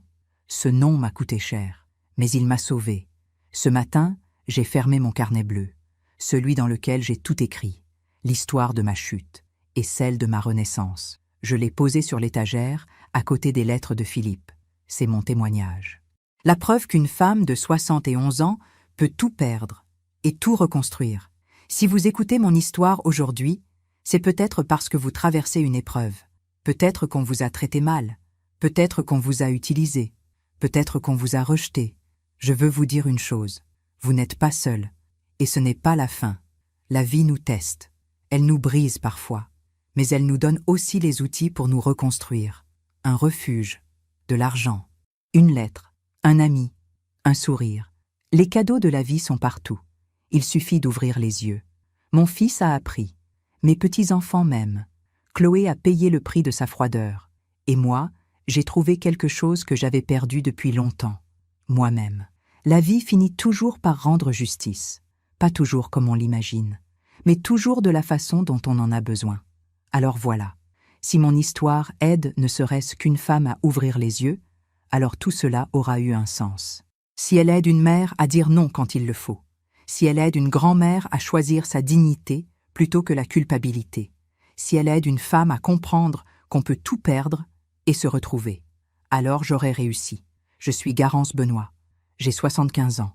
Ce non m'a coûté cher, mais il m'a sauvé. Ce matin, j'ai fermé mon carnet bleu, celui dans lequel j'ai tout écrit, l'histoire de ma chute et celle de ma renaissance. Je l'ai posé sur l'étagère, à côté des lettres de Philippe. C'est mon témoignage. La preuve qu'une femme de 71 ans peut tout perdre et tout reconstruire. Si vous écoutez mon histoire aujourd'hui, c'est peut-être parce que vous traversez une épreuve. Peut-être qu'on vous a traité mal. Peut-être qu'on vous a utilisé. Peut-être qu'on vous a rejeté. Je veux vous dire une chose. Vous n'êtes pas seul. Et ce n'est pas la fin. La vie nous teste. Elle nous brise parfois. Mais elle nous donne aussi les outils pour nous reconstruire. Un refuge, de l'argent, une lettre, un ami, un sourire. Les cadeaux de la vie sont partout. Il suffit d'ouvrir les yeux. Mon fils a appris. Mes petits-enfants m'aiment. Chloé a payé le prix de sa froideur. Et moi, j'ai trouvé quelque chose que j'avais perdu depuis longtemps. Moi-même. La vie finit toujours par rendre justice. Pas toujours comme on l'imagine, mais toujours de la façon dont on en a besoin. Alors voilà. Si mon histoire aide ne serait-ce qu'une femme à ouvrir les yeux, alors tout cela aura eu un sens. Si elle aide une mère à dire non quand il le faut, si elle aide une grand-mère à choisir sa dignité plutôt que la culpabilité, si elle aide une femme à comprendre qu'on peut tout perdre et se retrouver, alors j'aurai réussi. Je suis Garance Benoît. J'ai 75 ans.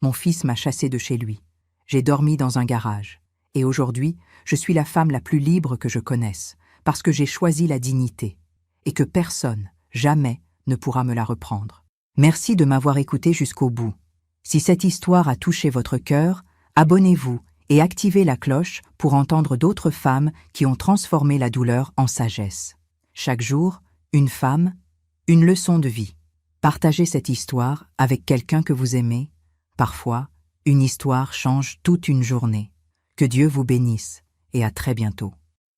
Mon fils m'a chassé de chez lui. J'ai dormi dans un garage. Et aujourd'hui, je suis la femme la plus libre que je connaisse, parce que j'ai choisi la dignité, et que personne, jamais, ne pourra me la reprendre. Merci de m'avoir écouté jusqu'au bout. Si cette histoire a touché votre cœur, abonnez-vous et activez la cloche pour entendre d'autres femmes qui ont transformé la douleur en sagesse. Chaque jour, une femme, une leçon de vie. Partagez cette histoire avec quelqu'un que vous aimez. Parfois, une histoire change toute une journée. Que Dieu vous bénisse et à très bientôt.